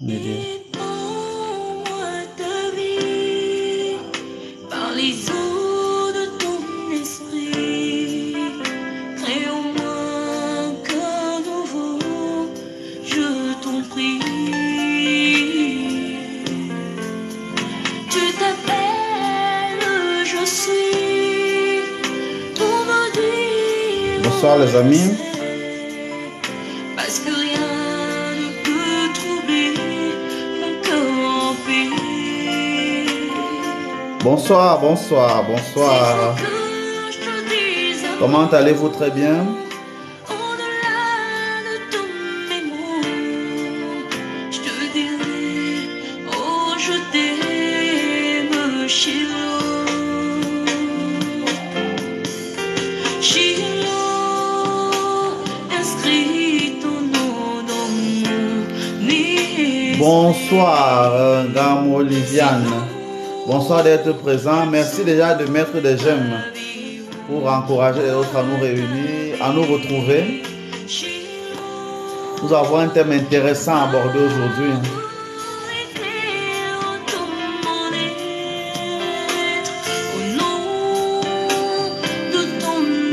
Répands-moi ta vie par les eaux de ton esprit. Crée en moi un cœur nouveau, je t'en prie. Tu t'appelles, je suis, pour me dire. Bonsoir les amis. Parce que rien ne peut troubler mon cœur en paix. Bonsoir, bonsoir, bonsoir. Que je te dise Comment allez-vous? Très bien. au-delà de tous mes mots, je te dirai, oh je t'aime, Shiloh. Shiloh, inscris ton nom dans mon nez. Bonsoir, Dame Oliviane. Bonsoir d'être présent. Merci déjà de mettre des j'aime pour encourager les autres à nous réunir, à nous retrouver. Nous avons un thème intéressant à aborder aujourd'hui.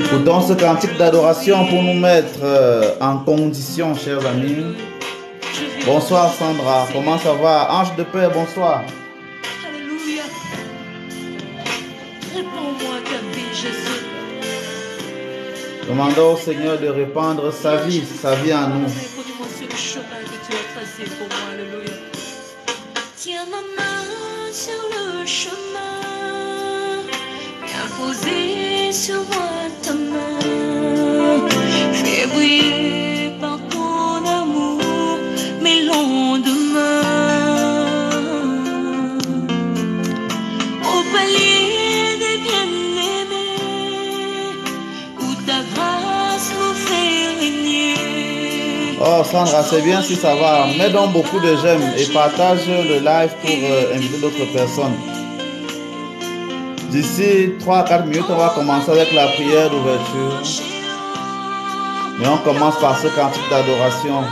Écoutons ce cantique d'adoration pour nous mettre en condition, chers amis. Bonsoir Sandra, comment ça va? Ange de paix, bonsoir. Alléluia. Réponds-moi ta vie, Jésus. Demandons au Seigneur de répandre sa vie en nous. Réponds-moi sur le chemin que tu as tracé pour moi. Alléluia. Tiens ma main sur le chemin. Viens poser sur moi ta main. Fais briller par ton amour mes lendemains. Au palier des bien-aimés, où ta grâce nous fait régner. Oh Sandra, c'est bien si ça va. Mets donc beaucoup de j'aime et partage le live pour inviter d'autres personnes. D'ici 3 à 4 minutes, on va commencer avec la prière d'ouverture. Mais on commence par ce cantique d'adoration.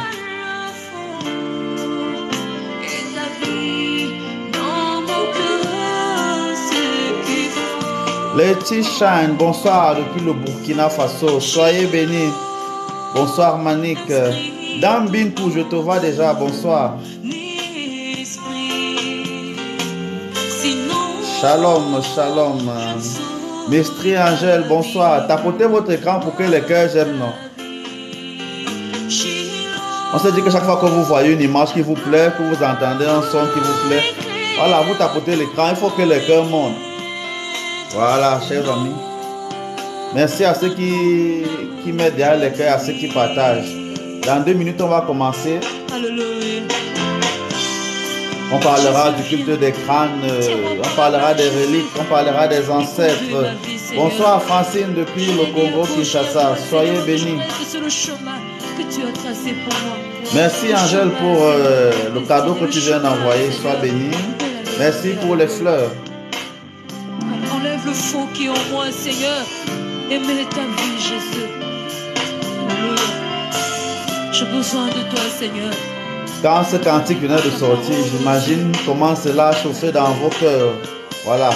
Letty Shine, bonsoir depuis le Burkina Faso. Soyez bénis. Bonsoir Manik. Dame Bintou, je te vois déjà. Bonsoir. Shalom, shalom. Mestri Angèle, bonsoir. Tapotez votre écran pour que les cœurs j'aime, non? On se dit que chaque fois que vous voyez une image qui vous plaît, que vous entendez un son qui vous plaît, voilà, vous tapotez l'écran, il faut que les cœurs montent. Voilà, chers amis. Merci à ceux qui mettent derrière les cœurs, à ceux qui partagent. Dans 2 minutes, on va commencer. Alléluia. On parlera du culte des crânes, on parlera des reliques, on parlera des ancêtres. Bonsoir Francine depuis le Congo Kinshasa. Soyez bénis. C'est le chemin que tu as tracé pour moi. Merci Angèle pour le cadeau que tu viens d'envoyer. Sois bénie. Merci pour les fleurs. Enlève le faux qui est en moi, Seigneur, et mets ta vie, Jésus. Alléluia. J'ai besoin de toi, Seigneur. Quand ce cantique venait de sortir, j'imagine comment cela a chauffé dans vos cœurs. Voilà.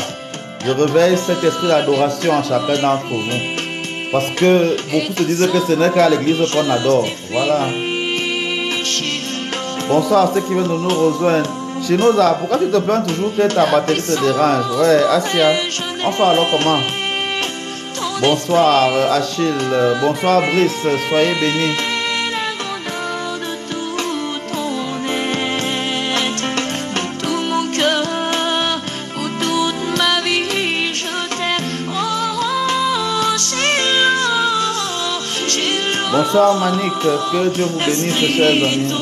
Je réveille cet esprit d'adoration en chacun d'entre vous. Parce que beaucoup se disent que ce n'est qu'à l'église qu'on adore. Voilà. Bonsoir à ceux qui viennent de nous rejoindre. Chinoza, pourquoi tu te plains toujours que ta batterie te dérange? Ouais, Asia, on fait alors comment? Bonsoir Achille, bonsoir Brice, soyez bénis. Bonsoir Manik, que Dieu vous bénisse, chers amis.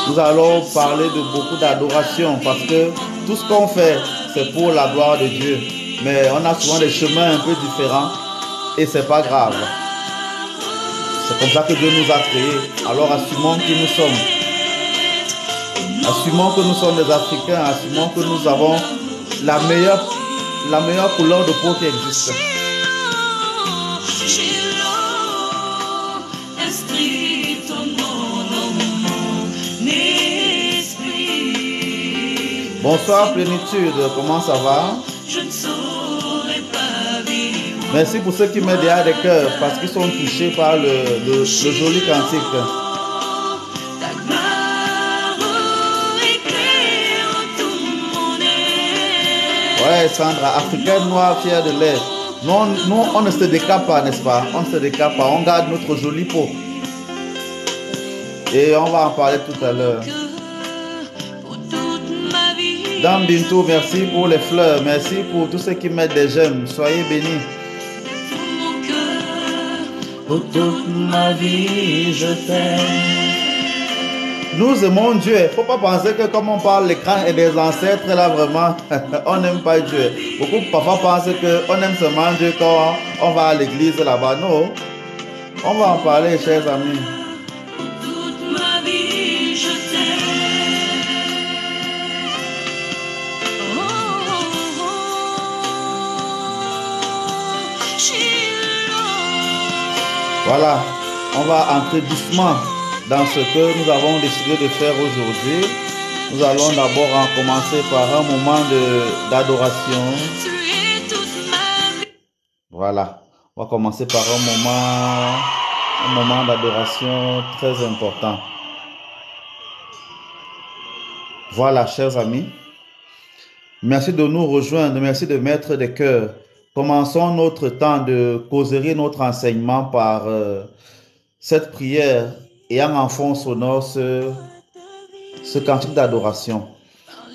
Nous allons parler de beaucoup d'adoration parce que tout ce qu'on fait, c'est pour la gloire de Dieu. Mais on a souvent des chemins un peu différents et c'est pas grave. C'est comme ça que Dieu nous a créés. Alors assumons qui nous sommes. Assumons que nous sommes des Africains. Assumons que nous avons la meilleure couleur de peau qui existe. Saint-Esprit, ton nom dans mon esprit. Bonsoir Plénitude, comment ça va? Je ne saurais pas vivre. Merci pour ceux qui mettent derrière des cœurs parce qu'ils sont touchés par le joli cantique. Ta gloire éclaire tout mon être. Ouais, Sandra, africaine noire, fière de l'être. Non, on ne se décape pas, n'est-ce pas? On ne se décape pas, on garde notre jolie peau. Et on va en parler tout à l'heure. Pour toute ma vie. Dame Bintou, merci pour les fleurs. Merci pour tous ceux qui mettent des j'aime. Soyez bénis. Tout mon cœur. Pour toute ma vie, je t'aime. Nous aimons Dieu. Il ne faut pas penser que comme on parle l'écran et des ancêtres, là vraiment, on n'aime pas Dieu. Beaucoup parfois pensent qu'on aime seulement Dieu quand on va à l'église là-bas. Non. On va en parler, chers amis. Toute ma vie, je t'aime. Oh, oh, oh. Shiloh. Voilà. On va entrer doucement dans ce que nous avons décidé de faire aujourd'hui. Nous allons d'abord commencer par un moment d'adoration. Tu es toute ma vie. Voilà, on va commencer par un moment d'adoration très important. Voilà, chers amis, merci de nous rejoindre, merci de mettre des cœurs. Commençons notre temps de causerie, notre enseignement par cette prière ayant en fond sonore ce cantique d'adoration.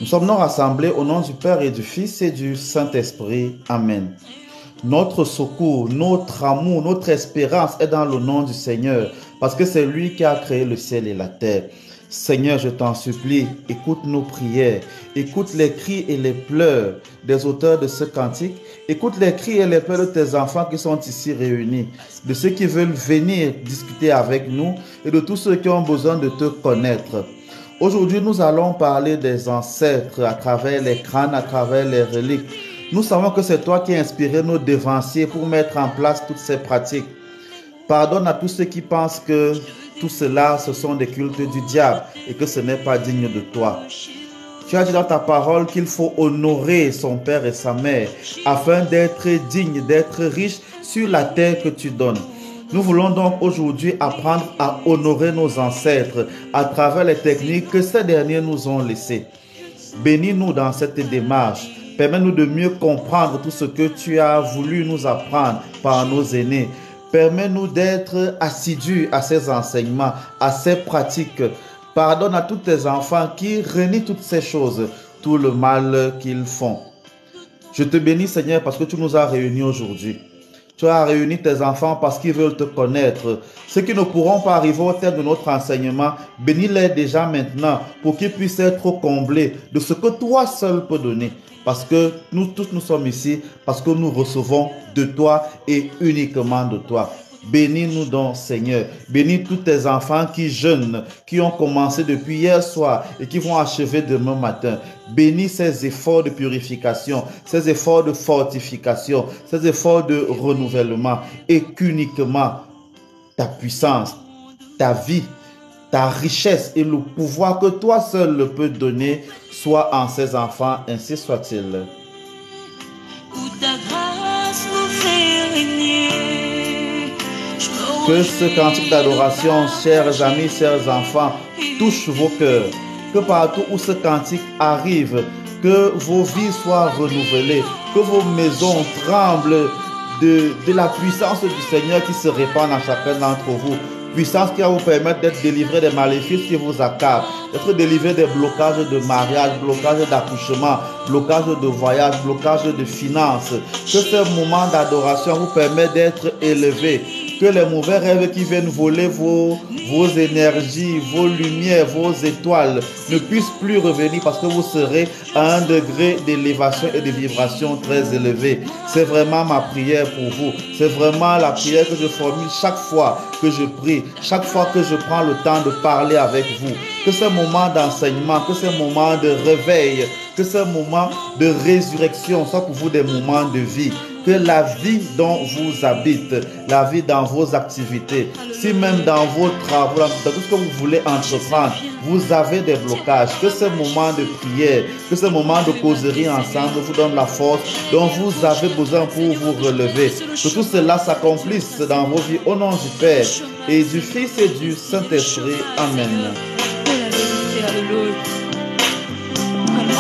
Nous sommes nous rassemblés au nom du Père et du Fils et du Saint-Esprit. Amen. Notre secours, notre amour, notre espérance est dans le nom du Seigneur, parce que c'est lui qui a créé le ciel et la terre. Seigneur, je t'en supplie, écoute nos prières, écoute les cris et les pleurs des auteurs de ce cantique, écoute les cris et les pleurs de tes enfants qui sont ici réunis, de ceux qui veulent venir discuter avec nous et de tous ceux qui ont besoin de te connaître. Aujourd'hui, nous allons parler des ancêtres à travers les crânes, à travers les reliques. Nous savons que c'est toi qui as inspiré nos devanciers pour mettre en place toutes ces pratiques. Pardonne à tous ceux qui pensent que tout cela, ce sont des cultes du diable et que ce n'est pas digne de toi. Tu as dit dans ta parole qu'il faut honorer son père et sa mère afin d'être digne, d'être riche sur la terre que tu donnes. Nous voulons donc aujourd'hui apprendre à honorer nos ancêtres à travers les techniques que ces derniers nous ont laissées. Bénis-nous dans cette démarche. Permets-nous de mieux comprendre tout ce que tu as voulu nous apprendre par nos aînés. Permets-nous d'être assidus à ces enseignements, à ces pratiques. Pardonne à tous tes enfants qui renient toutes ces choses, tout le mal qu'ils font. Je te bénis, Seigneur, parce que tu nous as réunis aujourd'hui. Tu as réuni tes enfants parce qu'ils veulent te connaître. Ceux qui ne pourront pas arriver au terme de notre enseignement, bénis-les déjà maintenant pour qu'ils puissent être comblés de ce que toi seul peux donner. Parce que nous tous nous sommes ici, parce que nous recevons de toi et uniquement de toi. Bénis-nous donc, Seigneur. Bénis tous tes enfants qui jeûnent, qui ont commencé depuis hier soir et qui vont achever demain matin. Bénis ces efforts de purification, ces efforts de fortification, ces efforts de renouvellement et qu'uniquement ta puissance, ta vie, ta richesse et le pouvoir que toi seul peux donner soit en ces enfants, ainsi soit-il. Où ta grâce nous fait régner. Que ce cantique d'adoration, chers amis, chers enfants, touche vos cœurs. Que partout où ce cantique arrive, que vos vies soient renouvelées, que vos maisons tremblent de la puissance du Seigneur qui se répand en chacun d'entre vous. Puissance qui va vous permettre d'être délivré des maléfices qui vous accablent, d'être délivré des blocages de mariage, blocages d'accouchement, blocages de voyage, blocages de finances. Que ce moment d'adoration vous permette d'être élevé. Que les mauvais rêves qui viennent voler vos énergies, vos lumières, vos étoiles ne puissent plus revenir parce que vous serez à un degré d'élévation et de vibration très élevé. C'est vraiment ma prière pour vous. C'est vraiment la prière que je formule chaque fois que je prie, chaque fois que je prends le temps de parler avec vous. Que ce moment d'enseignement, que ce moment de réveil, que ce moment de résurrection soit pour vous des moments de vie. que la vie dont vous habitez, la vie dans vos activités, si même dans vos travaux, dans tout ce que vous voulez entreprendre, vous avez des blocages, que ce moment de prière, que ce moment de causerie ensemble vous donne la force dont vous avez besoin pour vous relever. Que tout cela s'accomplisse dans vos vies au nom du Père et du Fils et du Saint-Esprit. Amen.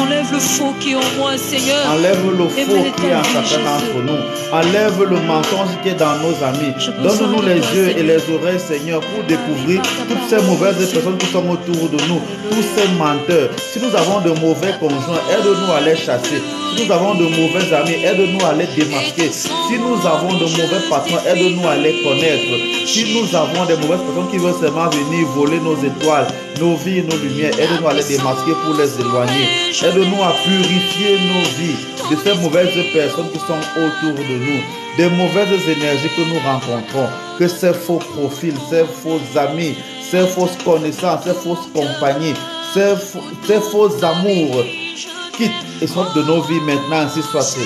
Enlève le faux qui est en moi, Seigneur. Enlève le faux qui est en chacun d'entre nous. Enlève le mensonge qui est dans nos amis. Donne-nous les yeux et les oreilles, Seigneur, pour découvrir toutes ces mauvaises personnes qui sont autour de nous, tous ces menteurs. Si nous avons de mauvais conjoints, aide-nous à les chasser. Si nous avons de mauvais amis, aide-nous à les démasquer. Si nous avons de mauvais patrons, aide-nous à les connaître. Si nous avons des mauvaises personnes qui veulent seulement venir voler nos étoiles, nos vies, nos lumières, aide-nous à les démasquer pour les éloigner. Aide-nous à purifier nos vies de ces mauvaises personnes qui sont autour de nous, des mauvaises énergies que nous rencontrons, que ces faux profils, ces faux amis, ces fausses connaissances, ces fausses compagnies, ces faux amours quittent et sortent de nos vies maintenant, ainsi soit-il.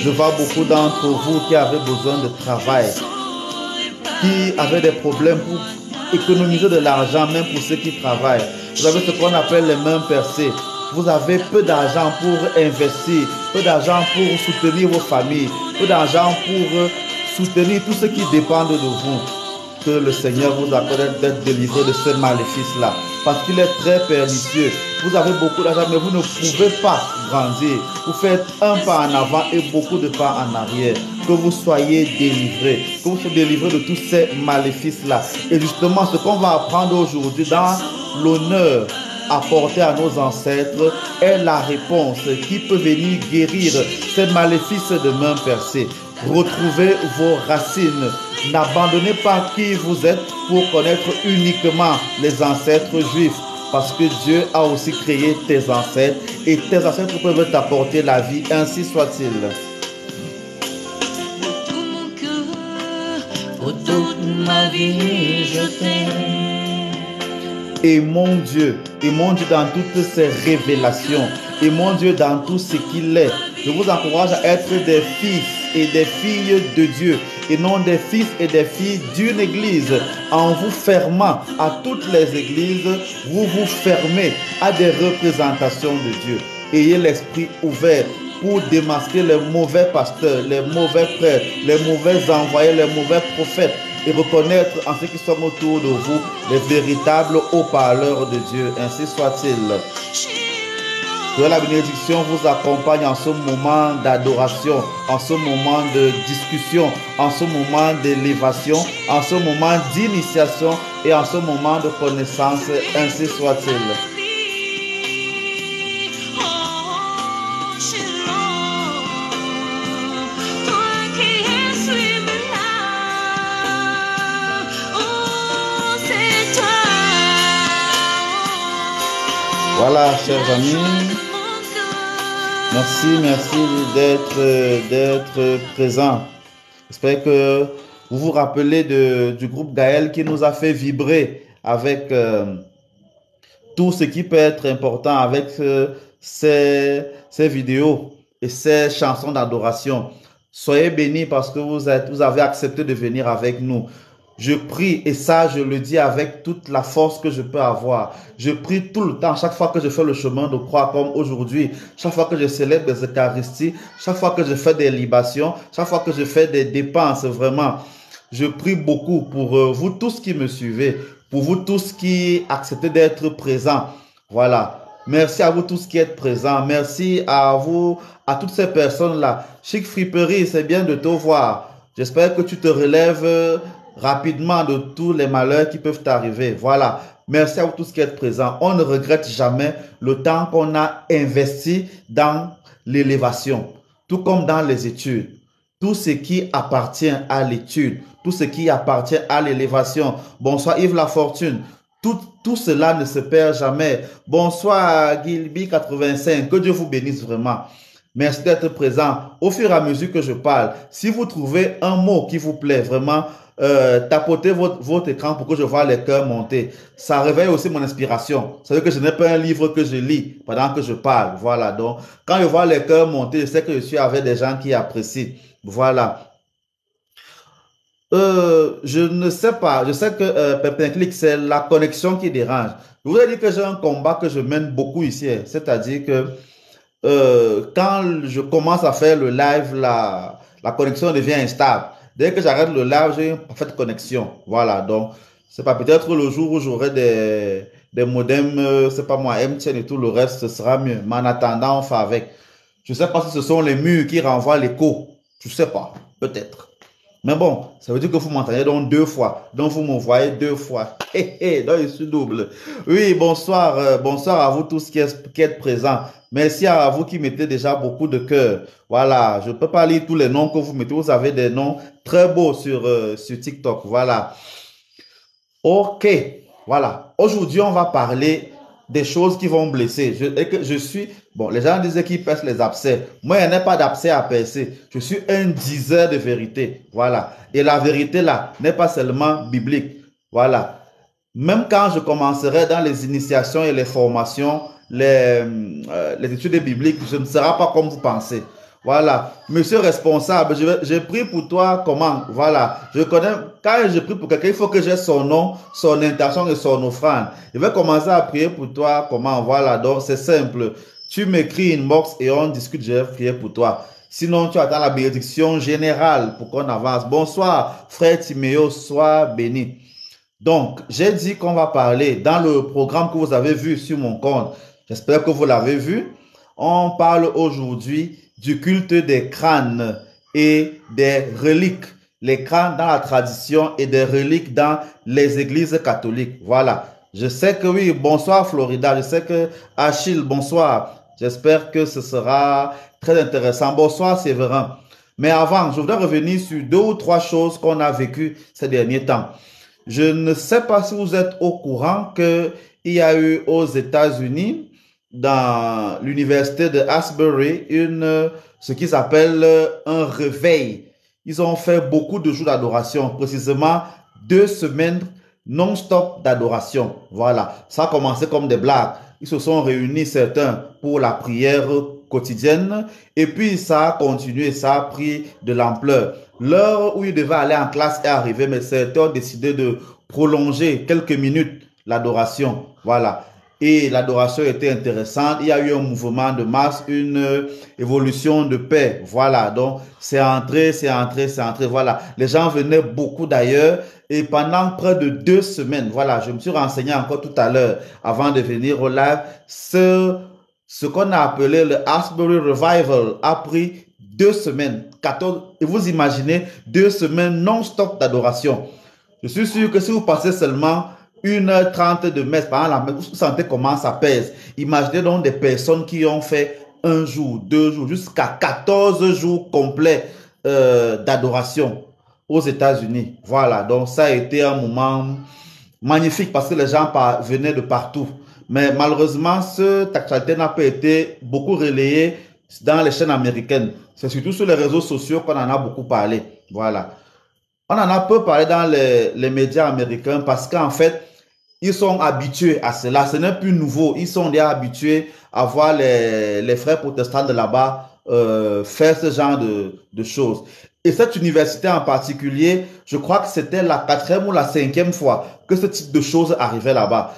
Je vois beaucoup d'entre vous qui avaient besoin de travail, qui avaient des problèmes pour économiser de l'argent, même pour ceux qui travaillent. Vous avez ce qu'on appelle les mains percées. Vous avez peu d'argent pour investir, peu d'argent pour soutenir vos familles, peu d'argent pour soutenir tous ceux qui dépendent de vous. Que le Seigneur vous accorde d'être délivré de ce maléfice-là, parce qu'il est très pernicieux. Vous avez beaucoup d'argent, mais vous ne pouvez pas grandir. Vous faites un pas en avant et beaucoup de pas en arrière. Que vous soyez délivrés, que vous soyez délivrés de tous ces maléfices-là. Et justement, ce qu'on va apprendre aujourd'hui dans l'honneur apporté à nos ancêtres est la réponse qui peut venir guérir ces maléfices de mains percées. Retrouvez vos racines. N'abandonnez pas qui vous êtes pour connaître uniquement les ancêtres juifs. Parce que Dieu a aussi créé tes ancêtres et tes ancêtres peuvent t'apporter la vie, ainsi soit-il. Tout mon cœur, pour toute ma vie, je t'aime. Et mon Dieu dans toutes ses révélations, et mon Dieu dans tout ce qu'il est. Je vous encourage à être des fils et des filles de Dieu, et non des fils et des filles d'une église. En vous fermant à toutes les églises, vous vous fermez à des représentations de Dieu. Ayez l'esprit ouvert pour démasquer les mauvais pasteurs, les mauvais prêtres, les mauvais envoyés, les mauvais prophètes, et reconnaître en ceux qui sont autour de vous les véritables haut-parleurs de Dieu. Ainsi soit-il. Que la bénédiction vous accompagne en ce moment d'adoration, en ce moment de discussion, en ce moment d'élévation, en ce moment d'initiation et en ce moment de connaissance. Ainsi soit-il. Voilà, chers amis, merci d'être présents. J'espère que vous vous rappelez du groupe Gaël qui nous a fait vibrer avec tout ce qui peut être important avec ces vidéos et ces chansons d'adoration. Soyez bénis parce que vous avez accepté de venir avec nous. Je prie, et ça je le dis avec toute la force que je peux avoir. Je prie tout le temps, chaque fois que je fais le chemin de croix comme aujourd'hui, chaque fois que je célèbre les Eucharisties, chaque fois que je fais des libations, chaque fois que je fais des dépenses, vraiment. Je prie beaucoup pour vous tous qui me suivez, pour vous tous qui acceptez d'être présents. Voilà. Merci à vous tous qui êtes présents. Merci à vous, à toutes ces personnes-là. Chic Friperie, c'est bien de te voir. J'espère que tu te relèves rapidement de tous les malheurs qui peuvent t'arriver. Voilà. Merci à vous tous qui êtes présents. On ne regrette jamais le temps qu'on a investi dans l'élévation, tout comme dans les études. Tout ce qui appartient à l'étude, tout ce qui appartient à l'élévation. Bonsoir Yves Lafortune. Tout cela ne se perd jamais. Bonsoir Gilby 85. Que Dieu vous bénisse vraiment. Merci d'être présent. Au fur et à mesure que je parle, si vous trouvez un mot qui vous plaît, vraiment, tapotez votre écran pour que je vois les cœurs monter. Ça réveille aussi mon inspiration. Ça veut dire que je n'ai pas un livre que je lis pendant que je parle. Voilà. Donc, quand je vois les cœurs monter, je sais que je suis avec des gens qui apprécient. Voilà. Je ne sais pas. Je sais que Pépin Click, c'est la connexion qui dérange. Je voudrais dire que j'ai un combat que je mène beaucoup ici. C'est-à-dire que quand je commence à faire le live, la connexion devient instable. Dès que j'arrête le live, j'ai une parfaite connexion. Voilà, donc c'est pas peut-être le jour où j'aurai des modems, c'est pas moi, MTN et tout le reste, ce sera mieux. Mais en attendant, on fait avec. Je sais pas si ce sont les murs qui renvoient l'écho. Je sais pas, peut-être. Mais bon, ça veut dire que vous m'entendez donc deux fois. Donc vous me voyez deux fois. Donc je suis double. Oui, bonsoir. Bonsoir à vous tous qui êtes présents. Merci à vous qui mettez déjà beaucoup de cœur. Voilà, je ne peux pas lire tous les noms que vous mettez. Vous avez des noms très beaux sur TikTok. Voilà. Ok, voilà. Aujourd'hui, on va parler des choses qui vont blesser. Bon, les gens disaient qu'ils percent les abcès. Moi, il n'y a pas d'abcès à percer. Je suis un diseur de vérité. Voilà. Et la vérité, là, n'est pas seulement biblique. Voilà. Même quand je commencerai dans les initiations et les formations, les études bibliques, je ne serai pas comme vous pensez. Voilà. Monsieur responsable, j'ai pris pour toi comment? Voilà. Je connais, quand je prie pour quelqu'un, il faut que j'ai son nom, son intention et son offrande. Je vais commencer à prier pour toi comment? Voilà. Donc, c'est simple. Tu m'écris une box et on discute, je vais prier pour toi. Sinon, tu attends la bénédiction générale pour qu'on avance. Bonsoir, frère Timéo, sois béni. Donc, j'ai dit qu'on va parler dans le programme que vous avez vu sur mon compte. J'espère que vous l'avez vu. On parle aujourd'hui du culte des crânes et des reliques. Les crânes dans la tradition et des reliques dans les églises catholiques. Voilà. Je sais que oui, bonsoir Florida. Je sais que Achille, bonsoir. J'espère que ce sera très intéressant. Bonsoir Séverin. Mais avant, je voudrais revenir sur deux ou trois choses qu'on a vécues ces derniers temps. Je ne sais pas si vous êtes au courant qu'il y a eu aux États-Unis, dans l'université de Asbury, ce qu'ils appellent un réveil. Ils ont fait beaucoup de jours d'adoration, précisément 2 semaines non-stop d'adoration. Voilà, ça a commencé comme des blagues. Ils se sont réunis certains pour la prière quotidienne et puis ça a continué, ça a pris de l'ampleur. L'heure où ils devaient aller en classe est arrivée, mais certains ont décidé de prolonger quelques minutes l'adoration. Voilà. Et l'adoration était intéressante. Il y a eu un mouvement de masse, une évolution de paix. Voilà. Donc, c'est entré. Voilà. Les gens venaient beaucoup d'ailleurs. Et pendant près de 2 semaines, voilà, je me suis renseigné encore tout à l'heure avant de venir au live. Ce qu'on a appelé le Asbury Revival a pris 2 semaines. 14, et vous imaginez 2 semaines non-stop d'adoration. Je suis sûr que si vous passez seulement 1h30 de messe pendant la messe, vous sentez comment ça pèse. Imaginez donc des personnes qui ont fait 1 jour, 2 jours, jusqu'à 14 jours complets d'adoration aux États-Unis. Voilà, donc ça a été un moment magnifique parce que les gens venaient de partout. Mais malheureusement, cette actualité n'a pas été beaucoup relayée dans les chaînes américaines. C'est surtout sur les réseaux sociaux qu'on en a beaucoup parlé. Voilà. On en a peu parlé dans les médias américains parce qu'en fait, ils sont habitués à cela. Ce n'est plus nouveau. Ils sont déjà habitués à voir les frères protestants de là-bas faire ce genre de choses. Et cette université en particulier, je crois que c'était la 4e ou la 5e fois que ce type de choses arrivait là-bas.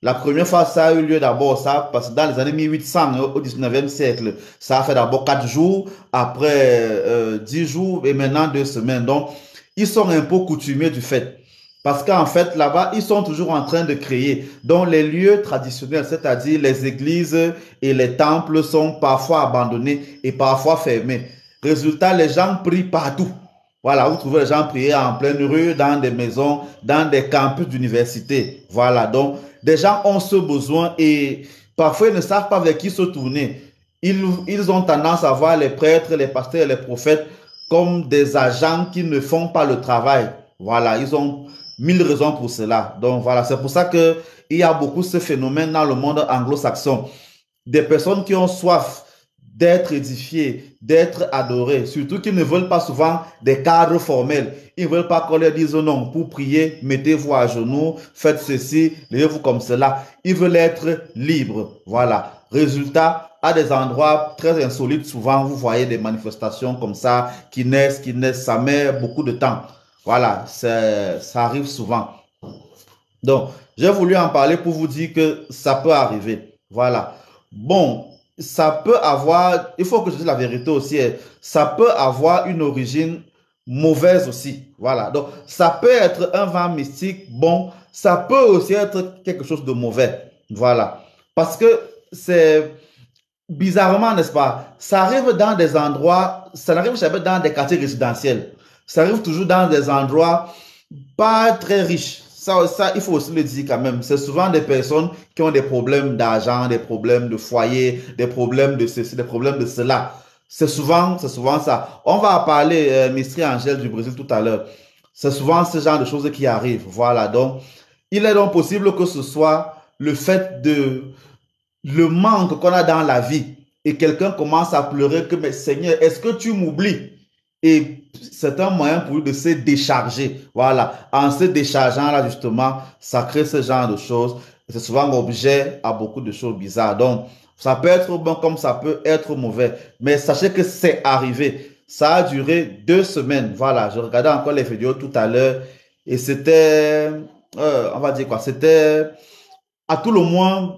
La première fois, ça a eu lieu d'abord, ça, parce que dans les années 1800, au 19e siècle, ça a fait d'abord 4 jours, après 10 jours et maintenant 2 semaines. Donc, ils sont un peu coutumiers du fait. Parce qu'en fait, là-bas, ils sont toujours en train de créer. Donc, les lieux traditionnels, c'est-à-dire les églises et les temples sont parfois abandonnés et parfois fermés. Résultat, les gens prient partout. Voilà, vous trouvez les gens prier en pleine rue, dans des maisons, dans des campus d'université. Voilà, donc, des gens ont ce besoin et parfois, ils ne savent pas vers qui se tourner. Ils ont tendance à voir les prêtres, les pasteurs et les prophètes comme des agents qui ne font pas le travail. Voilà, ils ont 1000 raisons pour cela. Donc voilà, c'est pour ça que il y a beaucoup ce phénomène dans le monde anglo-saxon. Des personnes qui ont soif d'être édifiés, d'être adorés. Surtout qu'ils ne veulent pas souvent des cadres formels. Ils ne veulent pas qu'on leur dise non, pour prier, mettez-vous à genoux, faites ceci, levez-vous comme cela. Ils veulent être libres. Voilà. Résultat, à des endroits très insolites, souvent, vous voyez des manifestations comme ça qui naissent, ça met beaucoup de temps. Voilà, ça arrive souvent. Donc, j'ai voulu en parler pour vous dire que ça peut arriver. Voilà. Bon, ça peut avoir, il faut que je dise la vérité aussi, ça peut avoir une origine mauvaise aussi. Voilà. Donc, ça peut être un vent mystique bon, ça peut aussi être quelque chose de mauvais. Voilà. Parce que c'est bizarrement, n'est-ce pas? Ça arrive dans des endroits, ça n'arrive jamais dans des quartiers résidentiels. Ça arrive toujours dans des endroits pas très riches. Ça, il faut aussi le dire quand même. C'est souvent des personnes qui ont des problèmes d'argent, des problèmes de foyer, des problèmes de ceci, des problèmes de cela. C'est souvent ça. On va parler, Mystery Angel du Brésil tout à l'heure. C'est souvent ce genre de choses qui arrivent. Voilà. Donc, il est donc possible que ce soit le fait de le manque qu'on a dans la vie et quelqu'un commence à pleurer que, mais Seigneur, est-ce que tu m'oublies? Et c'est un moyen pour lui de se décharger. Voilà. En se déchargeant, là, justement, ça crée ce genre de choses. C'est souvent objet à beaucoup de choses bizarres. Donc, ça peut être bon comme ça peut être mauvais. Mais sachez que c'est arrivé. Ça a duré 2 semaines. Voilà. Je regardais encore les vidéos tout à l'heure. Et c'était, on va dire quoi, c'était à tout le moins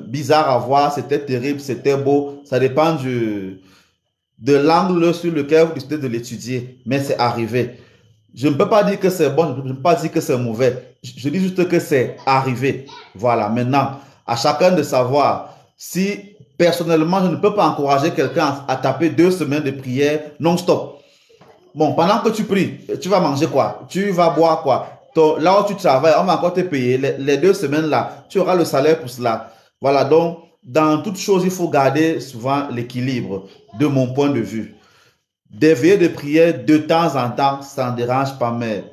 bizarre à voir. C'était terrible, c'était beau. Ça dépend de l'angle sur lequel vous décidez de l'étudier, mais c'est arrivé. Je ne peux pas dire que c'est bon, je ne peux pas dire que c'est mauvais. Je dis juste que c'est arrivé. Voilà, maintenant, à chacun de savoir si personnellement, je ne peux pas encourager quelqu'un à taper 2 semaines de prière non-stop. Bon, pendant que tu pries, tu vas manger quoi? Tu vas boire quoi? Là où tu travailles, on va encore te payer. Les 2 semaines là, tu auras le salaire pour cela. Voilà, donc, dans toute chose, il faut garder souvent l'équilibre, de mon point de vue. Des veillées de prière de temps en temps, ça ne dérange pas, mais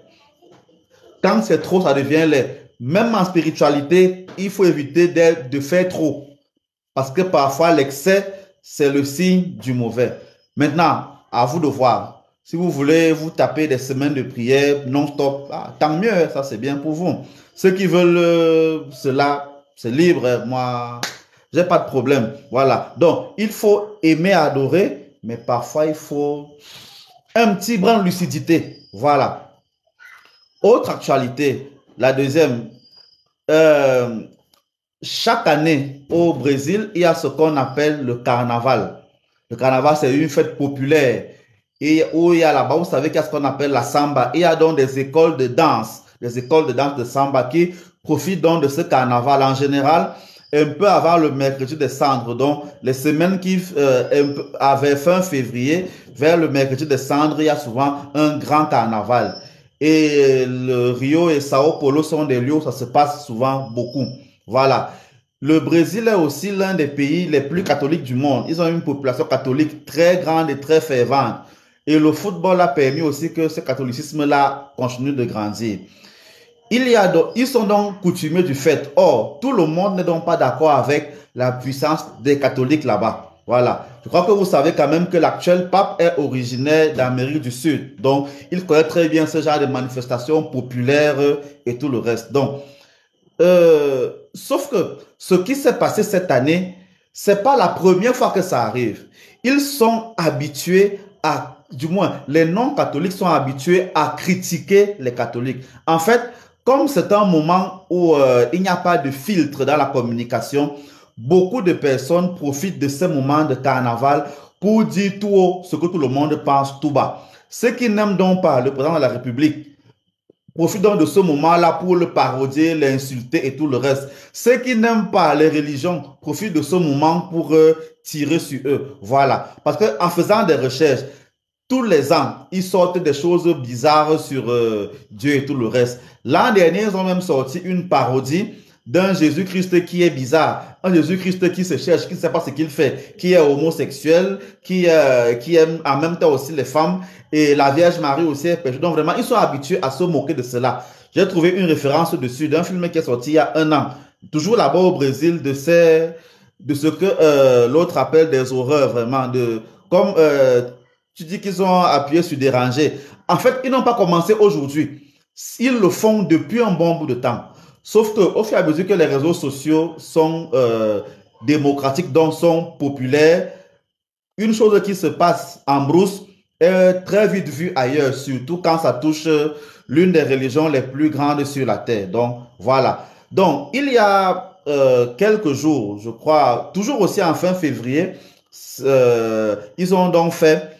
quand c'est trop, ça devient laid. Même en spiritualité, il faut éviter de faire trop. Parce que parfois, l'excès, c'est le signe du mauvais. Maintenant, à vous de voir. Si vous voulez vous taper des semaines de prière non-stop, tant mieux, ça c'est bien pour vous. Ceux qui veulent cela, c'est libre. Moi, j'ai pas de problème. Voilà. Donc, il faut aimer adorer, mais parfois, il faut un petit brin de lucidité. Voilà. Autre actualité, la deuxième. Chaque année, au Brésil, il y a ce qu'on appelle le carnaval. Le carnaval, c'est une fête populaire. Et où il y a là-bas, vous savez qu'il y a ce qu'on appelle la samba. Il y a donc des écoles de danse de samba qui profitent donc de ce carnaval. En général, un peu avant le mercredi des cendres, donc les semaines qui avaient fin février, vers le mercredi des cendres, il y a souvent un grand carnaval. Et le Rio et Sao Paulo sont des lieux où ça se passe souvent beaucoup. Voilà. Le Brésil est aussi l'un des pays les plus catholiques du monde. Ils ont une population catholique très grande et très fervente. Et le football a permis aussi que ce catholicisme-là continue de grandir. Ils sont donc coutumiers du fait. Or, tout le monde n'est donc pas d'accord avec la puissance des catholiques là-bas. Voilà. Je crois que vous savez quand même que l'actuel pape est originaire d'Amérique du Sud. Donc, il connaît très bien ce genre de manifestations populaires et tout le reste. Donc, sauf que ce qui s'est passé cette année, c'est pas la première fois que ça arrive. Ils sont habitués du moins, les non-catholiques sont habitués à critiquer les catholiques. En fait, comme c'est un moment où il n'y a pas de filtre dans la communication, beaucoup de personnes profitent de ce moment de carnaval pour dire tout haut ce que tout le monde pense tout bas. Ceux qui n'aiment donc pas le président de la République profitent donc de ce moment-là pour le parodier, l'insulter et tout le reste. Ceux qui n'aiment pas les religions profitent de ce moment pour tirer sur eux. Voilà. Parce qu'en faisant des recherches, tous les ans, ils sortent des choses bizarres sur Dieu et tout le reste. L'an dernier, ils ont même sorti une parodie d'un Jésus-Christ qui est bizarre. Un Jésus-Christ qui se cherche, qui ne sait pas ce qu'il fait, qui est homosexuel, qui aime en même temps aussi les femmes. Et la Vierge Marie aussi est péchée. Donc vraiment, ils sont habitués à se moquer de cela. J'ai trouvé une référence dessus d'un film qui est sorti il y a 1 an. Toujours là-bas au Brésil, de ces de ce que l'autre appelle des horreurs, vraiment. Comme tu dis qu'ils ont appuyé sur déranger. En fait, ils n'ont pas commencé aujourd'hui. Ils le font depuis un bon bout de temps. Sauf qu'au fur et à mesure que les réseaux sociaux sont démocratiques, donc sont populaires, une chose qui se passe en brousse est très vite vue ailleurs, surtout quand ça touche l'une des religions les plus grandes sur la terre. Donc, voilà. Donc, il y a quelques jours, je crois, toujours aussi en fin février, ils ont donc fait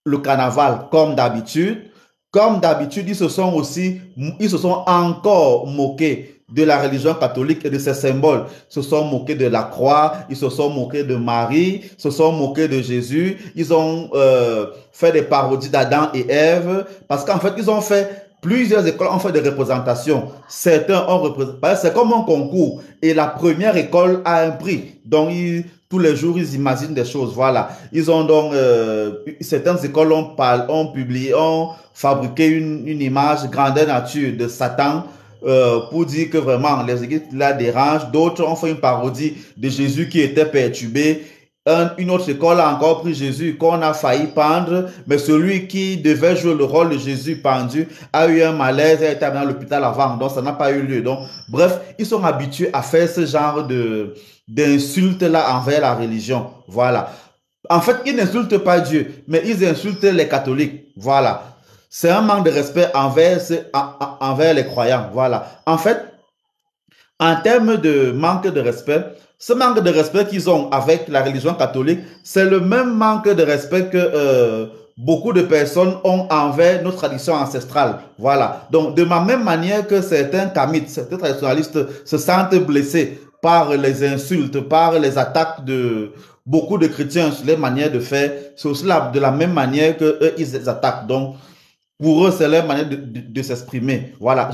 le carnaval comme d'habitude. Comme d'habitude, ils se sont encore moqués de la religion catholique et de ses symboles. Ils se sont moqués de la croix, ils se sont moqués de Marie, ils se sont moqués de Jésus. Ils ont fait des parodies d'Adam et Ève parce qu'en fait, ils ont fait plusieurs écoles ont fait des représentations. Certains ont représenté. C'est comme un concours et la première école a un prix. Donc, tous les jours, ils imaginent des choses. Voilà. Ils ont donc, certaines écoles ont publié, ont fabriqué une image grandeur nature de Satan pour dire que vraiment les églises la dérangent. D'autres ont fait une parodie de Jésus qui était perturbé. Une autre école a encore pris Jésus qu'on a failli pendre, mais celui qui devait jouer le rôle de Jésus pendu a eu un malaise et a été amené à l'hôpital avant, donc ça n'a pas eu lieu. Donc, bref, ils sont habitués à faire ce genre d'insultes-là envers la religion. Voilà. En fait, ils n'insultent pas Dieu, mais ils insultent les catholiques. Voilà. C'est un manque de respect envers les croyants. Voilà. En fait, en termes de manque de respect, ce manque de respect qu'ils ont avec la religion catholique, c'est le même manque de respect que beaucoup de personnes ont envers nos traditions ancestrales. Voilà. Donc, de la même manière que certains kamites, certains traditionalistes se sentent blessés par les insultes, par les attaques de beaucoup de chrétiens sur les manières de faire, c'est aussi de la même manière que eux, ils attaquent. Donc, pour eux, c'est leur manière de s'exprimer. Voilà.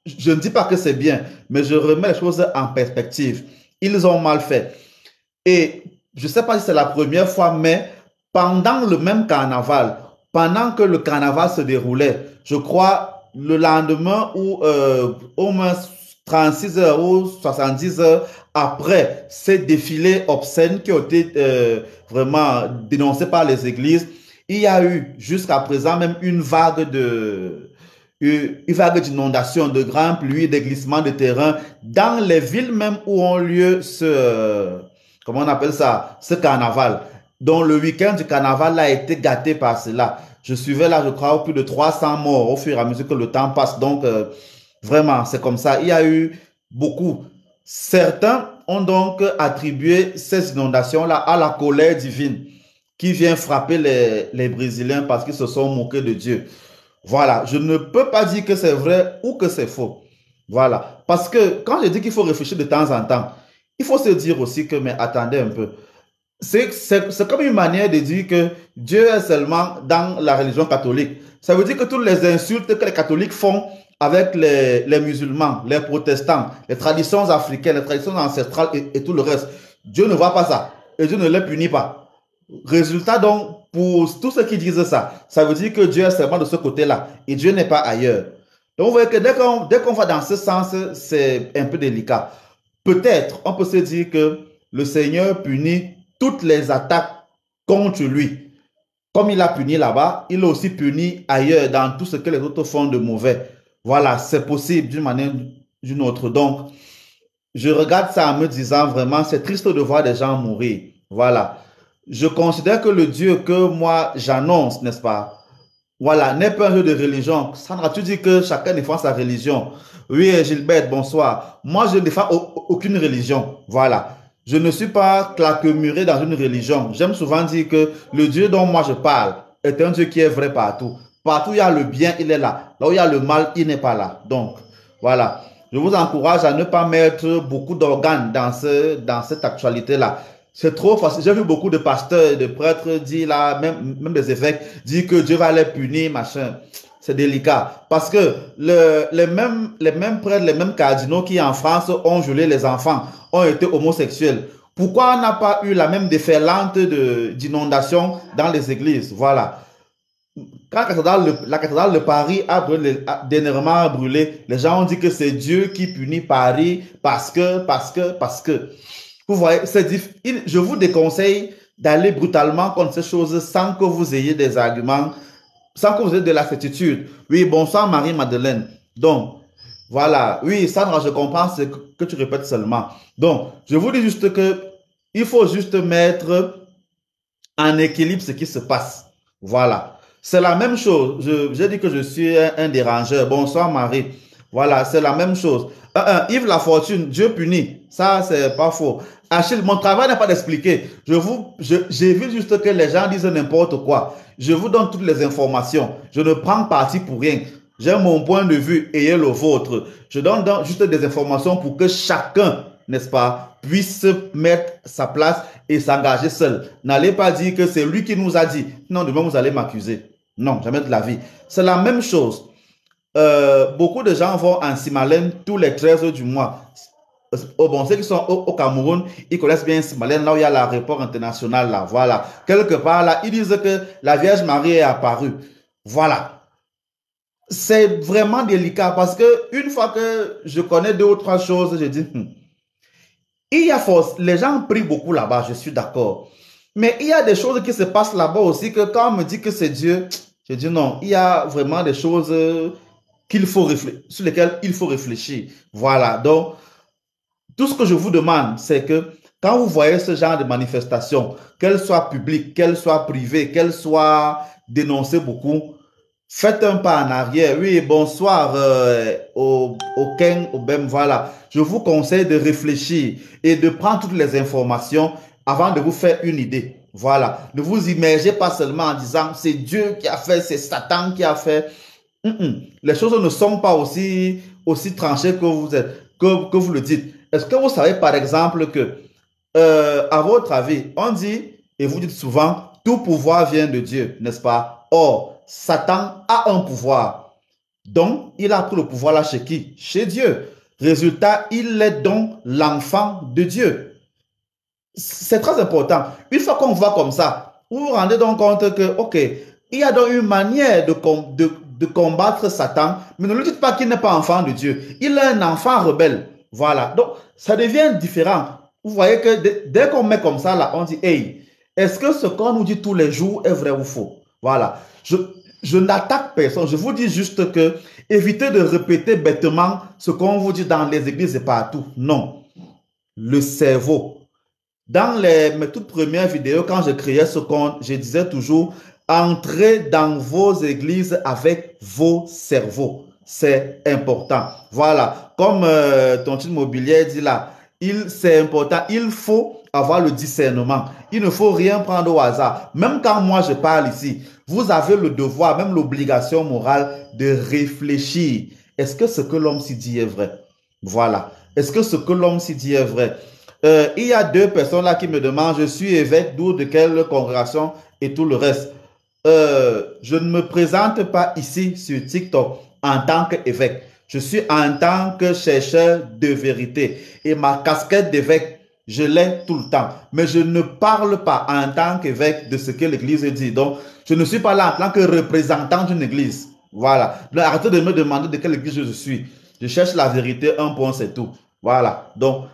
Je ne dis pas que c'est bien, mais je remets les choses en perspective. Ils ont mal fait. Et je ne sais pas si c'est la première fois, mais pendant le même carnaval, pendant que le carnaval se déroulait, je crois le lendemain ou au moins 36 heures ou 70 heures après ces défilés obscènes qui ont été vraiment dénoncés par les églises, il y a eu jusqu'à présent même une vague d'inondations, de grandes pluies, de glissements de terrain dans les villes même où ont lieu comment on appelle ça, ce carnaval. Donc le week-end du carnaval a été gâté par cela. Je suivais là, je crois, plus de 300 morts au fur et à mesure que le temps passe. Donc vraiment, c'est comme ça. Il y a eu beaucoup. Certains ont donc attribué ces inondations-là à la colère divine qui vient frapper les Brésiliens parce qu'ils se sont moqués de Dieu. Voilà, je ne peux pas dire que c'est vrai ou que c'est faux. Voilà, parce que quand je dis qu'il faut réfléchir de temps en temps, il faut se dire aussi que, mais attendez un peu, c'est comme une manière de dire que Dieu est seulement dans la religion catholique. Ça veut dire que toutes les insultes que les catholiques font avec les musulmans, les protestants, les traditions africaines, les traditions ancestrales et tout le reste, Dieu ne voit pas ça et Dieu ne les punit pas. Résultat donc, pour tous ceux qui disent ça, ça veut dire que Dieu est seulement de ce côté-là et Dieu n'est pas ailleurs. Donc vous voyez que dès qu'on va dans ce sens, c'est un peu délicat. Peut-être, on peut se dire que le Seigneur punit toutes les attaques contre lui. Comme il a puni là-bas, il a aussi puni ailleurs dans tout ce que les autres font de mauvais. Voilà, c'est possible d'une manière ou d'une autre. Donc, je regarde ça en me disant vraiment, c'est triste de voir des gens mourir. Voilà. Je considère que le Dieu que moi j'annonce, n'est-ce pas? Voilà, n'est pas un jeu de religion. Sandra, tu dis que chacun défend sa religion. Oui, Gilbert, bonsoir. Moi, je ne défends aucune religion. Voilà. Je ne suis pas claquemuré dans une religion. J'aime souvent dire que le Dieu dont moi je parle est un Dieu qui est vrai partout. Partout où il y a le bien, il est là. Là où il y a le mal, il n'est pas là. Donc, voilà. Je vous encourage à ne pas mettre beaucoup d'organes dans cette actualité-là. C'est trop facile. J'ai vu beaucoup de pasteurs, de prêtres dire là, même des évêques, dire que Dieu va les punir, machin. C'est délicat. Parce que les mêmes prêtres, les mêmes cardinaux qui en France ont violé les enfants, ont été homosexuels. Pourquoi on n'a pas eu la même déferlante d'inondations dans les églises? Voilà. Quand la cathédrale de Paris a dernièrement brûlé, les gens ont dit que c'est Dieu qui punit Paris parce que. Vous voyez, je vous déconseille d'aller brutalement contre ces choses sans que vous ayez des arguments, sans que vous ayez de la certitude. Oui, bonsoir Marie-Madeleine. Donc, voilà. Oui, Sandra, je comprends ce que tu répètes seulement. Donc, je vous dis juste que il faut juste mettre en équilibre ce qui se passe. Voilà. C'est la même chose. J'ai dit que je suis un dérangeur. Bonsoir Marie. Voilà, c'est la même chose. Yves Lafortune, Dieu punit. Ça, c'est pas faux. Achille, mon travail n'est pas d'expliquer. J'évite juste que les gens disent n'importe quoi. Je vous donne toutes les informations. Je ne prends parti pour rien. J'ai mon point de vue, ayez le vôtre. Je donne juste des informations pour que chacun, n'est-ce pas, puisse mettre sa place et s'engager seul. N'allez pas dire que c'est lui qui nous a dit. Non, demain vous allez m'accuser. Non, jamais de la vie. C'est la même chose. Beaucoup de gens vont en Simalène tous les 13 du mois. Bon, ceux qui sont au Cameroun, ils connaissent bien Simalène, là où il y a l'aéroport international, là, voilà. Quelque part, là, ils disent que la Vierge Marie est apparue. Voilà. C'est vraiment délicat parce que une fois que je connais 2 ou 3 choses, je dis, il y a force. Les gens prient beaucoup là-bas, je suis d'accord. Mais il y a des choses qui se passent là-bas aussi que quand on me dit que c'est Dieu, je dis non, il y a vraiment des choses sur lesquelles il faut réfléchir. Voilà. Donc, tout ce que je vous demande, c'est que quand vous voyez ce genre de manifestation, qu'elle soit publique, qu'elle soit privée, qu'elle soit dénoncée beaucoup, faites un pas en arrière. Oui, bonsoir au Ken, au Bem, voilà. Je vous conseille de réfléchir et de prendre toutes les informations avant de vous faire une idée. Voilà. Ne vous immergez pas seulement en disant c'est Dieu qui a fait, c'est Satan qui a fait. Les choses ne sont pas aussi tranchées que vous le dites. Est-ce que vous savez par exemple que, à votre avis, on dit, et vous dites souvent, tout pouvoir vient de Dieu, n'est-ce pas? Or, Satan a un pouvoir. Donc, il a pris le pouvoir là chez qui? Chez Dieu. Résultat, il est donc l'enfant de Dieu. C'est très important. Une fois qu'on voit comme ça, vous vous rendez donc compte que, ok, il y a donc une manière de combattre Satan, mais ne lui dites pas qu'il n'est pas enfant de Dieu. Il est un enfant rebelle. Voilà. Donc, ça devient différent. Vous voyez que dès qu'on met comme ça, là, on dit, hey, est-ce que ce qu'on nous dit tous les jours est vrai ou faux? Voilà. Je n'attaque personne. Je vous dis juste que évitez de répéter bêtement ce qu'on vous dit dans les églises et partout. Non. Le cerveau. Dans mes toutes premières vidéos, quand je créais ce compte, je disais toujours, entrez dans vos églises avec vos cerveaux. C'est important. Voilà. Comme ton titre immobilier dit là, c'est important. Il faut avoir le discernement. Il ne faut rien prendre au hasard. Même quand moi je parle ici, vous avez le devoir, même l'obligation morale de réfléchir. Est-ce que ce que l'homme s'y dit est vrai? Voilà. Est-ce que ce que l'homme s'y dit est vrai? Il y a 2 personnes là qui me demandent, je suis évêque, d'où, de quelle congrégation et tout le reste. Je ne me présente pas ici sur TikTok en tant qu'évêque. Je suis en tant que chercheur de vérité. Et ma casquette d'évêque, je l'ai tout le temps. Mais je ne parle pas en tant qu'évêque de ce que l'Église dit. Donc, je ne suis pas là en tant que représentant d'une Église. Voilà. Donc, arrêtez de me demander de quelle Église je suis. Je cherche la vérité, un point, c'est tout. Voilà. Donc,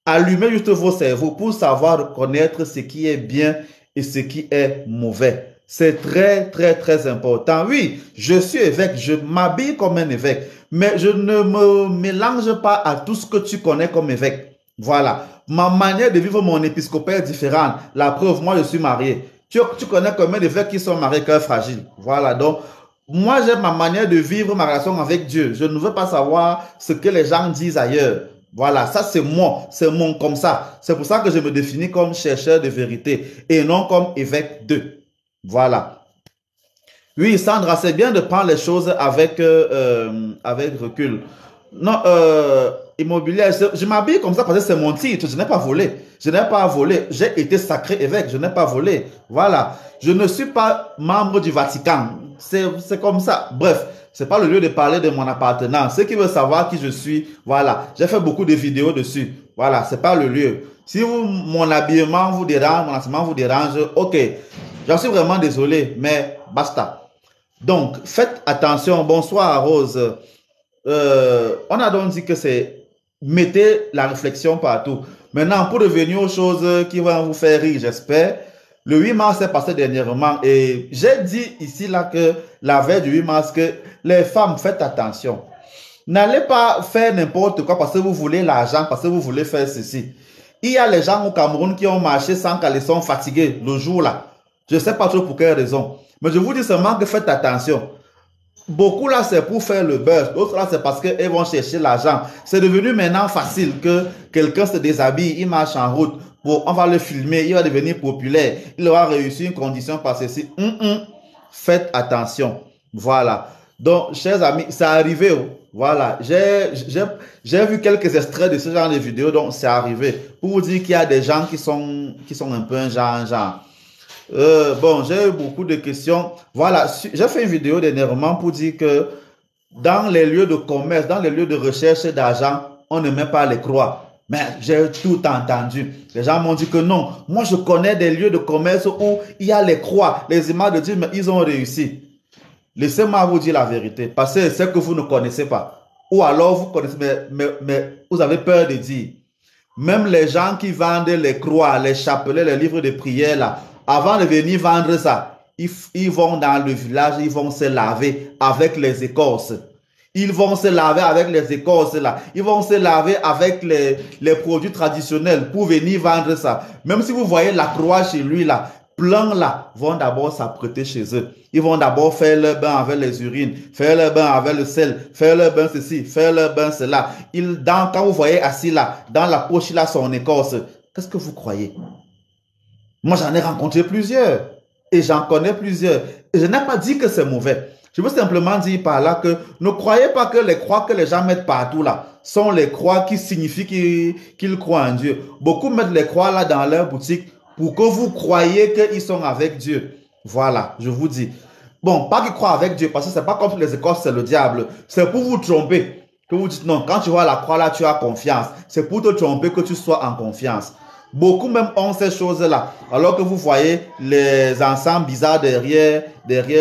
allumez juste vos cerveaux pour savoir reconnaître ce qui est bien et ce qui est mauvais. C'est très, très, très important. Oui, je suis évêque, je m'habille comme un évêque, mais je ne me mélange pas à tout ce que tu connais comme évêque. Voilà. Ma manière de vivre mon épiscopat est différente. La preuve, moi, je suis marié. Tu connais combien d'évêques qui sont mariés, cœur fragile. Voilà. Donc, moi, j'ai ma manière de vivre ma relation avec Dieu. Je ne veux pas savoir ce que les gens disent ailleurs. Voilà, ça c'est moi, c'est mon comme ça. C'est pour ça que je me définis comme chercheur de vérité et non comme évêque de. Voilà. Oui, Sandra, c'est bien de prendre les choses avec recul. Non, immobilier, je m'habille comme ça parce que c'est mon titre. Je n'ai pas volé. Je n'ai pas volé. J'ai été sacré évêque. Je n'ai pas volé. Voilà. Je ne suis pas membre du Vatican. C'est comme ça. Bref. C'est pas le lieu de parler de mon appartenance. Ceux qui veulent savoir qui je suis, voilà. J'ai fait beaucoup de vidéos dessus. Voilà, c'est pas le lieu. Si mon habillement vous dérange, mon enseignement vous dérange, ok. J'en suis vraiment désolé, mais basta. Donc, faites attention. Bonsoir, Rose. On a donc dit que c'est mettez la réflexion partout. Maintenant, pour revenir aux choses qui vont vous faire rire, j'espère. Le 8 mars s'est passé dernièrement et j'ai dit ici là que la veille du 8 mars que les femmes, faites attention. N'allez pas faire n'importe quoi parce que vous voulez l'argent, parce que vous voulez faire ceci. Il y a les gens au Cameroun qui ont marché sans caleçon fatigués le jour là. Je ne sais pas trop pour quelle raison. Mais je vous dis seulement que faites attention. Beaucoup là, c'est pour faire le buzz. D'autres là, c'est parce qu'ils vont chercher l'argent. C'est devenu maintenant facile que quelqu'un se déshabille, il marche en route. On va le filmer, il va devenir populaire. Il aura réussi une condition par ceci. Faites attention. Voilà. Donc, chers amis, c'est arrivé. Voilà. J'ai vu quelques extraits de ce genre de vidéo, donc c'est arrivé. Pour vous dire qu'il y a des gens qui sont un peu un genre. Bon, j'ai eu beaucoup de questions. Voilà, j'ai fait une vidéo dernièrement pour dire que dans les lieux de commerce, dans les lieux de recherche d'argent, on ne met pas les croix. Mais j'ai tout entendu. Les gens m'ont dit que non. Moi, je connais des lieux de commerce où il y a les croix, les images de Dieu, mais ils ont réussi. Laissez-moi vous dire la vérité, parce que c'est que vous ne connaissez pas. Ou alors vous connaissez, mais vous avez peur de dire. Même les gens qui vendent les croix, les chapelets, les livres de prière, là, avant de venir vendre ça, ils vont dans le village, ils vont se laver avec les écorces. Ils vont se laver avec les écorces là. Ils vont se laver avec les produits traditionnels pour venir vendre ça. Même si vous voyez la croix chez lui là, plein là vont d'abord s'apprêter chez eux. Ils vont d'abord faire leur bain avec les urines, faire leur bain avec le sel, faire leur bain ceci, faire leur bain cela. Quand vous voyez assis là, dans la poche il a son écorce. Qu'est-ce que vous croyez? Moi, j'en ai rencontré plusieurs et j'en connais plusieurs. Et je n'ai pas dit que c'est mauvais. Je veux simplement dire par là que ne croyez pas que les croix que les gens mettent partout là sont les croix qui signifient qu'ils croient en Dieu. Beaucoup mettent les croix là dans leur boutique pour que vous croyez qu'ils sont avec Dieu. Voilà, je vous dis. Bon, pas qu'ils croient avec Dieu parce que c'est pas comme les écorces, c'est le diable. C'est pour vous tromper. Que vous dites non, quand tu vois la croix là, tu as confiance. C'est pour te tromper que tu sois en confiance. Beaucoup même ont ces choses-là, alors que vous voyez les ensembles bizarres derrière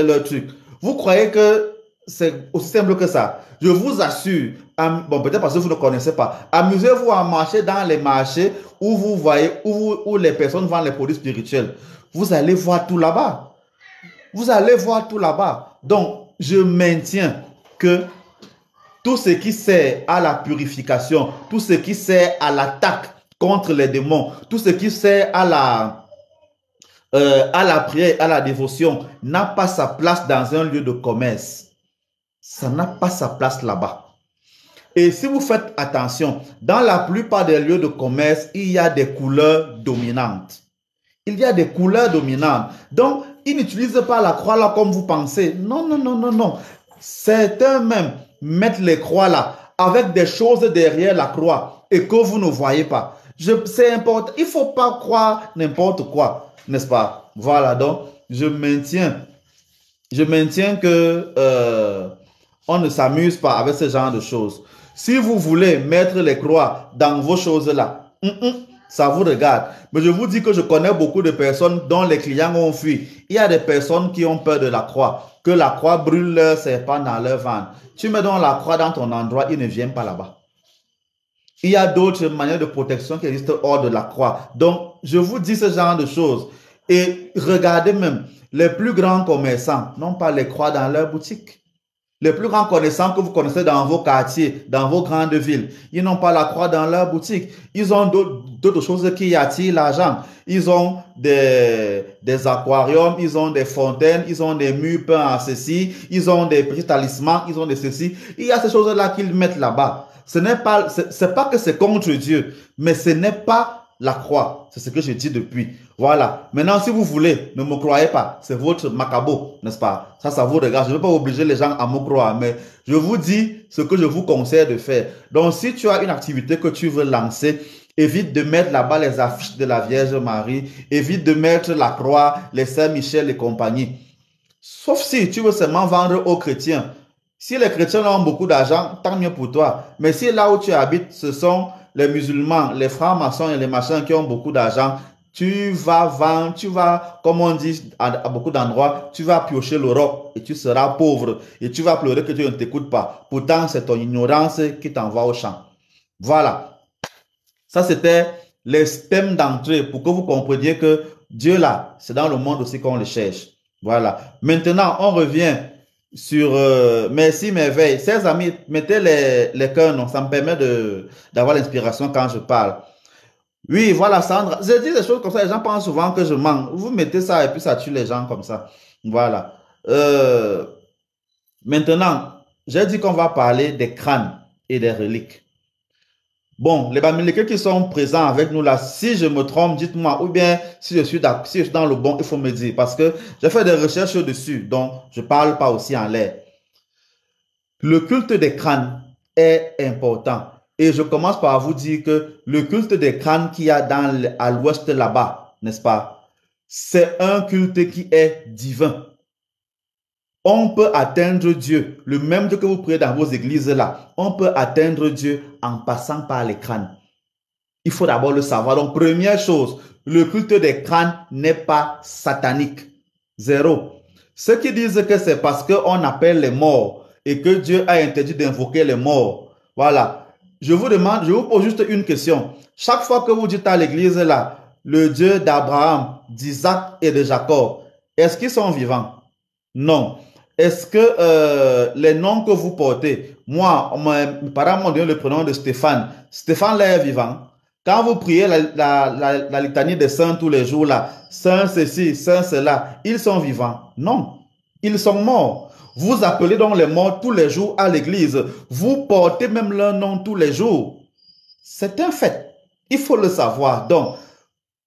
leur truc. Vous croyez que c'est aussi simple que ça? Je vous assure, bon peut-être parce que vous ne connaissez pas, amusez-vous à marcher dans les marchés où vous voyez, où les personnes vendent les produits spirituels. Vous allez voir tout là-bas. Vous allez voir tout là-bas. Donc, je maintiens que tout ce qui sert à la purification, tout ce qui sert à l'attaque contre les démons, tout ce qui sert à la prière, à la dévotion, n'a pas sa place dans un lieu de commerce. Ça n'a pas sa place là-bas. Et si vous faites attention, dans la plupart des lieux de commerce, il y a des couleurs dominantes. Il y a des couleurs dominantes. Donc, ils n'utilisent pas la croix là comme vous pensez. Non, non, non, non, non. Certains même mettent les croix là avec des choses derrière la croix et que vous ne voyez pas. C'est important. Il ne faut pas croire n'importe quoi, n'est-ce pas? Voilà, donc, je maintiens que on ne s'amuse pas avec ce genre de choses. Si vous voulez mettre les croix dans vos choses-là, ça vous regarde. Mais je vous dis que je connais beaucoup de personnes dont les clients ont fui. Il y a des personnes qui ont peur de la croix, que la croix brûle leur serpent dans leur ventre. Tu mets donc la croix dans ton endroit, ils ne viennent pas là-bas. Il y a d'autres manières de protection qui existent hors de la croix. Donc, je vous dis ce genre de choses. Et regardez même, les plus grands commerçants n'ont pas les croix dans leur boutique. Les plus grands commerçants que vous connaissez dans vos quartiers, dans vos grandes villes, ils n'ont pas la croix dans leur boutique. Ils ont d'autres choses qui attirent l'argent. Ils ont des aquariums, ils ont des fontaines, ils ont des murs peints en ceci, ils ont des petits talismans, ils ont des ceci. Il y a ces choses-là qu'ils mettent là-bas. C'est pas que c'est contre Dieu, mais ce n'est pas la croix. C'est ce que je dis depuis. Voilà. Maintenant, si vous voulez, ne me croyez pas. C'est votre macabo, n'est-ce pas? Ça vous regarde. Je ne veux pas obliger les gens à me croire, mais je vous dis ce que je vous conseille de faire. Donc, si tu as une activité que tu veux lancer, évite de mettre là-bas les affiches de la Vierge Marie. Évite de mettre la croix, les Saint-Michel et compagnie. Sauf si tu veux seulement vendre aux chrétiens. Si les chrétiens ont beaucoup d'argent, tant mieux pour toi. Mais si là où tu habites, ce sont les musulmans, les francs-maçons et les machins qui ont beaucoup d'argent, tu vas vendre, comme on dit à beaucoup d'endroits, tu vas piocher l'Europe et tu seras pauvre. Et tu vas pleurer que Dieu ne t'écoute pas. Pourtant, c'est ton ignorance qui t'envoie au champ. Voilà. Ça, c'était les thèmes d'entrée pour que vous compreniez que Dieu là, c'est dans le monde aussi qu'on le cherche. Voilà. Maintenant, on revient sur merci, merveille. Chers amis, mettez les cœurs, non, ça me permet d'avoir l'inspiration quand je parle. Oui, voilà, Sandra. Je dis des choses comme ça, les gens pensent souvent que je mens. Vous mettez ça et puis ça tue les gens comme ça. Voilà. Maintenant, j'ai dit qu'on va parler des crânes et des reliques. Bon, les Bamileke qui sont présents avec nous là, si je me trompe, dites-moi, ou bien si je suis dans le bon, il faut me dire, parce que j'ai fait des recherches dessus, donc je ne parle pas aussi en l'air. Le culte des crânes est important. Et je commence par vous dire que le culte des crânes qu'il y a à l'ouest là-bas, n'est-ce pas? C'est un culte qui est divin. On peut atteindre Dieu, le même Dieu que vous priez dans vos églises là, on peut atteindre Dieu en passant par les crânes. Il faut d'abord le savoir. Donc, première chose, le culte des crânes n'est pas satanique. Zéro. Ceux qui disent que c'est parce qu'on appelle les morts et que Dieu a interdit d'invoquer les morts. Voilà. Je vous pose juste une question. Chaque fois que vous dites à l'église là, le Dieu d'Abraham, d'Isaac et de Jacob, est-ce qu'ils sont vivants? Non. Est-ce que les noms que vous portez, moi, mes parents m'ont donné le prénom de Stéphane. Stéphane là est vivant. Quand vous priez la litanie des saints tous les jours là, saint ceci, saint cela, ils sont vivants? Non, ils sont morts. Vous appelez donc les morts tous les jours à l'église. Vous portez même leur nom tous les jours. C'est un fait. Il faut le savoir. Donc,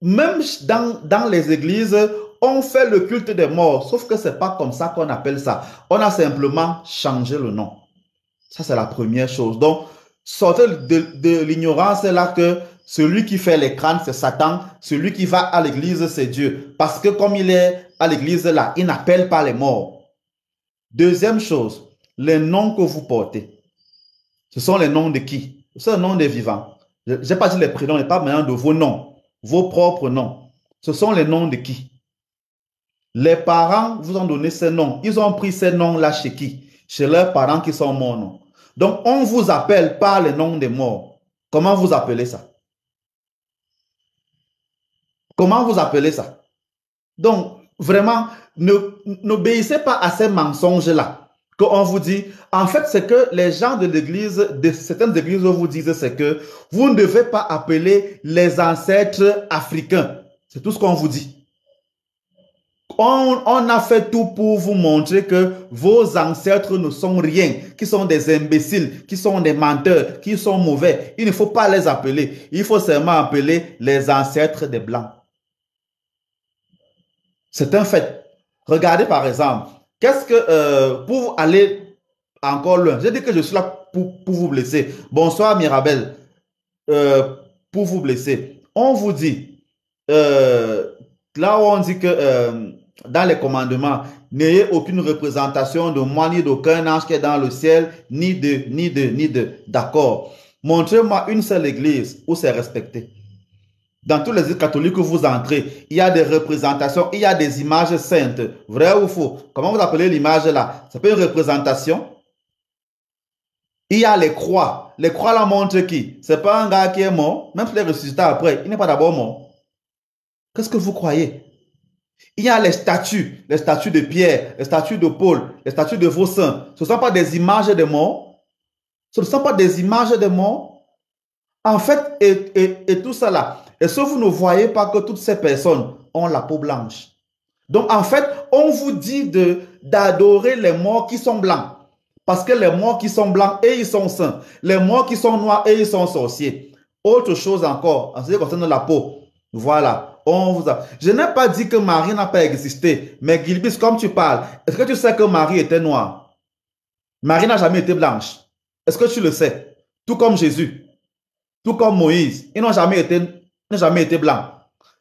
même dans les églises, on fait le culte des morts, sauf que ce n'est pas comme ça qu'on appelle ça. On a simplement changé le nom. Ça, c'est la première chose. Donc, sortez de l'ignorance là que celui qui fait les crânes, c'est Satan. Celui qui va à l'église, c'est Dieu. Parce que comme il est à l'église là, il n'appelle pas les morts. Deuxième chose, les noms que vous portez, ce sont les noms de qui? Ce sont les noms des vivants. Je n'ai pas dit les prénoms, je parle maintenant de vos noms, vos propres noms. Ce sont les noms de qui? Les parents vous ont donné ces noms. Ils ont pris ces noms-là chez qui? Chez leurs parents qui sont morts, non? Donc, on vous appelle par les noms des morts. Comment vous appelez ça? Comment vous appelez ça? Donc, vraiment, n'obéissez pas à ces mensonges-là. Qu'on vous dit, en fait, c'est que les gens de l'église, de certaines églises vous disent, c'est que vous ne devez pas appeler les ancêtres africains. C'est tout ce qu'on vous dit. On a fait tout pour vous montrer que vos ancêtres ne sont rien, qui sont des imbéciles, qui sont des menteurs, qui sont mauvais. Il ne faut pas les appeler. Il faut seulement appeler les ancêtres des Blancs. C'est un fait. Regardez par exemple, qu'est-ce que, pour aller encore loin, j'ai dit que je suis là pour vous blesser. Bonsoir Mirabel, pour vous blesser. On vous dit, là où on dit que dans les commandements, n'ayez aucune représentation de moi, ni d'aucun ange qui est dans le ciel, ni de. D'accord. Montrez-moi une seule église où c'est respecté. Dans tous les églises catholiques où vous entrez, il y a des représentations, il y a des images saintes. Vrai ou faux? Comment vous appelez l'image là? Ça peut être une représentation. Il y a les croix. Les croix là montrent qui? C'est pas un gars qui est mort, même s'il est ressuscité après, il n'est pas d'abord mort. Qu'est-ce que vous croyez? Il y a les statues de Pierre, les statues de Paul, les statues de vos saints. Ce ne sont pas des images de morts. Ce ne sont pas des images de morts. En fait, et tout ça là. Est-ce que vous ne voyez pas que toutes ces personnes ont la peau blanche? Donc, en fait, on vous dit d'adorer les morts qui sont blancs. Parce que les morts qui sont blancs, et ils sont saints. Les morts qui sont noirs, et ils sont sorciers. Autre chose encore, en ce qui concerne la peau. Voilà. Je n'ai pas dit que Marie n'a pas existé. Mais Gilbis, comme tu parles, est-ce que tu sais que Marie était noire? Marie n'a jamais été blanche. Est-ce que tu le sais? Tout comme Jésus. Tout comme Moïse. Ils n'ont jamais été blancs.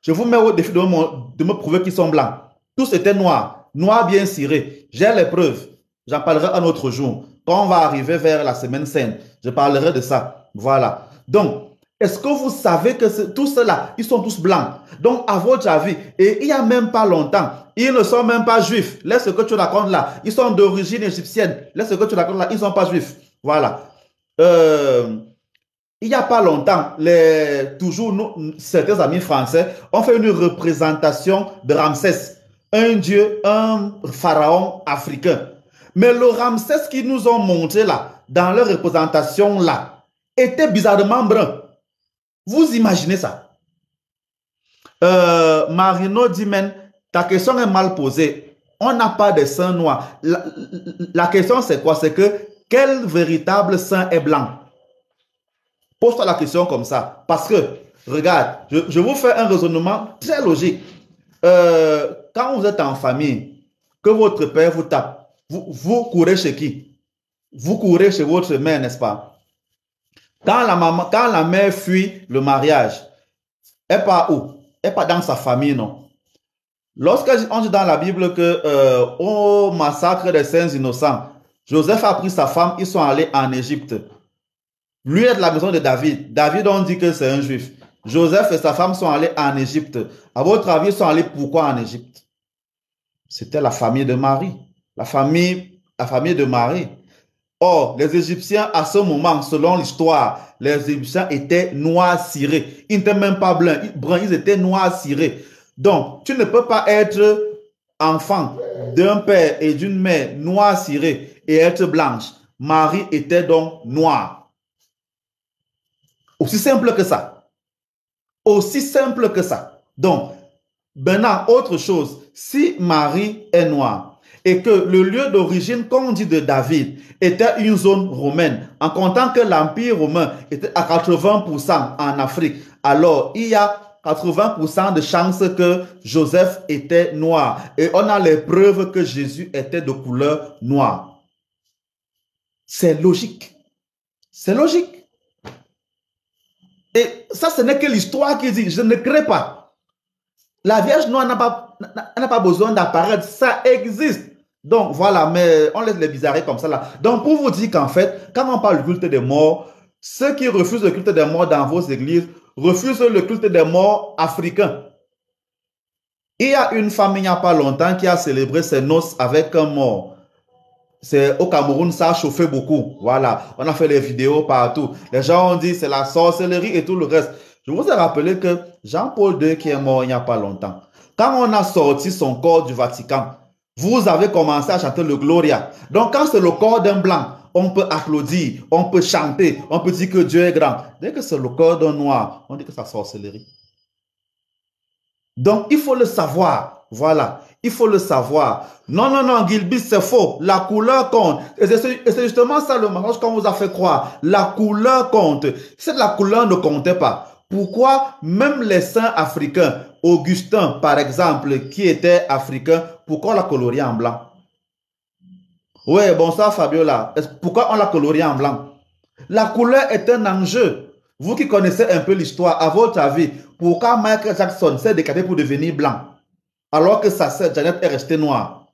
Je vous mets au défi de me prouver qu'ils sont blancs. Tous étaient noirs. Noirs bien cirés. J'ai les preuves. J'en parlerai un autre jour. Quand on va arriver vers la semaine sainte, je parlerai de ça. Voilà. Donc, est-ce que vous savez que tout cela, ils sont tous blancs? Donc, à votre avis, et il n'y a même pas longtemps, ils ne sont même pas juifs. Laisse ce que tu racontes là. Ils sont d'origine égyptienne. Laisse ce que tu racontes là. Ils ne sont pas juifs. Voilà. il n'y a pas longtemps, toujours certains amis français ont fait une représentation de Ramsès, un dieu, un pharaon africain. Mais le Ramsès qu'ils nous ont montré là, dans leur représentation là, était bizarrement brun. Vous imaginez ça? Marino dit, men, ta question est mal posée. On n'a pas de sang noir. La question c'est quoi? C'est que quel véritable sang est blanc? Pose-toi la question comme ça. Parce que, regarde, je vous fais un raisonnement très logique. Quand vous êtes en famille, que votre père vous tape, vous courez chez qui? Vous courez chez votre mère, n'est-ce pas? Quand la mère fuit le mariage, elle part où? Elle part dans sa famille, non? Lorsqu'on dit dans la Bible que au massacre des saints innocents, Joseph a pris sa femme, ils sont allés en Égypte. Lui est de la maison de David. David, on dit que c'est un juif. Joseph et sa femme sont allés en Égypte. À votre avis, ils sont allés pourquoi en Égypte? C'était la famille de Marie. La famille de Marie. Or, les Égyptiens, à ce moment, selon l'histoire, les Égyptiens étaient noirs cirés. Ils n'étaient même pas bruns, ils étaient noirs cirés. Donc, tu ne peux pas être enfant d'un père et d'une mère noir cirés et être blanche. Marie était donc noire. Aussi simple que ça. Aussi simple que ça. Donc, maintenant, autre chose. Si Marie est noire et que le lieu d'origine, qu'on dit de David, était une zone romaine, en comptant que l'Empire romain était à 80% en Afrique, alors il y a 80% de chances que Joseph était noir. Et on a les preuves que Jésus était de couleur noire. C'est logique. C'est logique. Et ça, ce n'est que l'histoire qui dit, je ne crée pas. La Vierge Noire n'a pas besoin d'apparaître, ça existe. Donc voilà, mais on laisse les bizarreries comme ça là. Donc pour vous dire qu'en fait, quand on parle du culte des morts, ceux qui refusent le culte des morts dans vos églises refusent le culte des morts africains. Il y a une femme il n'y a pas longtemps qui a célébré ses noces avec un mort. C'est au Cameroun, ça a chauffé beaucoup. Voilà, on a fait les vidéos partout. Les gens ont dit c'est la sorcellerie et tout le reste. Je vous ai rappelé que Jean-Paul II qui est mort il n'y a pas longtemps, quand on a sorti son corps du Vatican, vous avez commencé à chanter le Gloria. Donc quand c'est le corps d'un blanc, on peut applaudir, on peut chanter, on peut dire que Dieu est grand. Dès que c'est le corps d'un noir, on dit que c'est la sorcellerie. Donc il faut le savoir. Voilà. Il faut le savoir. Non, non, non, Gilbis, c'est faux. La couleur compte. Et c'est justement ça le mensonge qu'on vous a fait croire. La couleur compte. Si la couleur ne comptait pas, pourquoi même les saints africains, Augustin par exemple, qui était africain, pourquoi on l'a colorié en blanc? Oui, bonsoir Fabiola. Pourquoi on l'a colorié en blanc? La couleur est un enjeu. Vous qui connaissez un peu l'histoire, à votre avis, pourquoi Michael Jackson s'est décapé pour devenir blanc? Alors que sa sœur Janet est restée noire.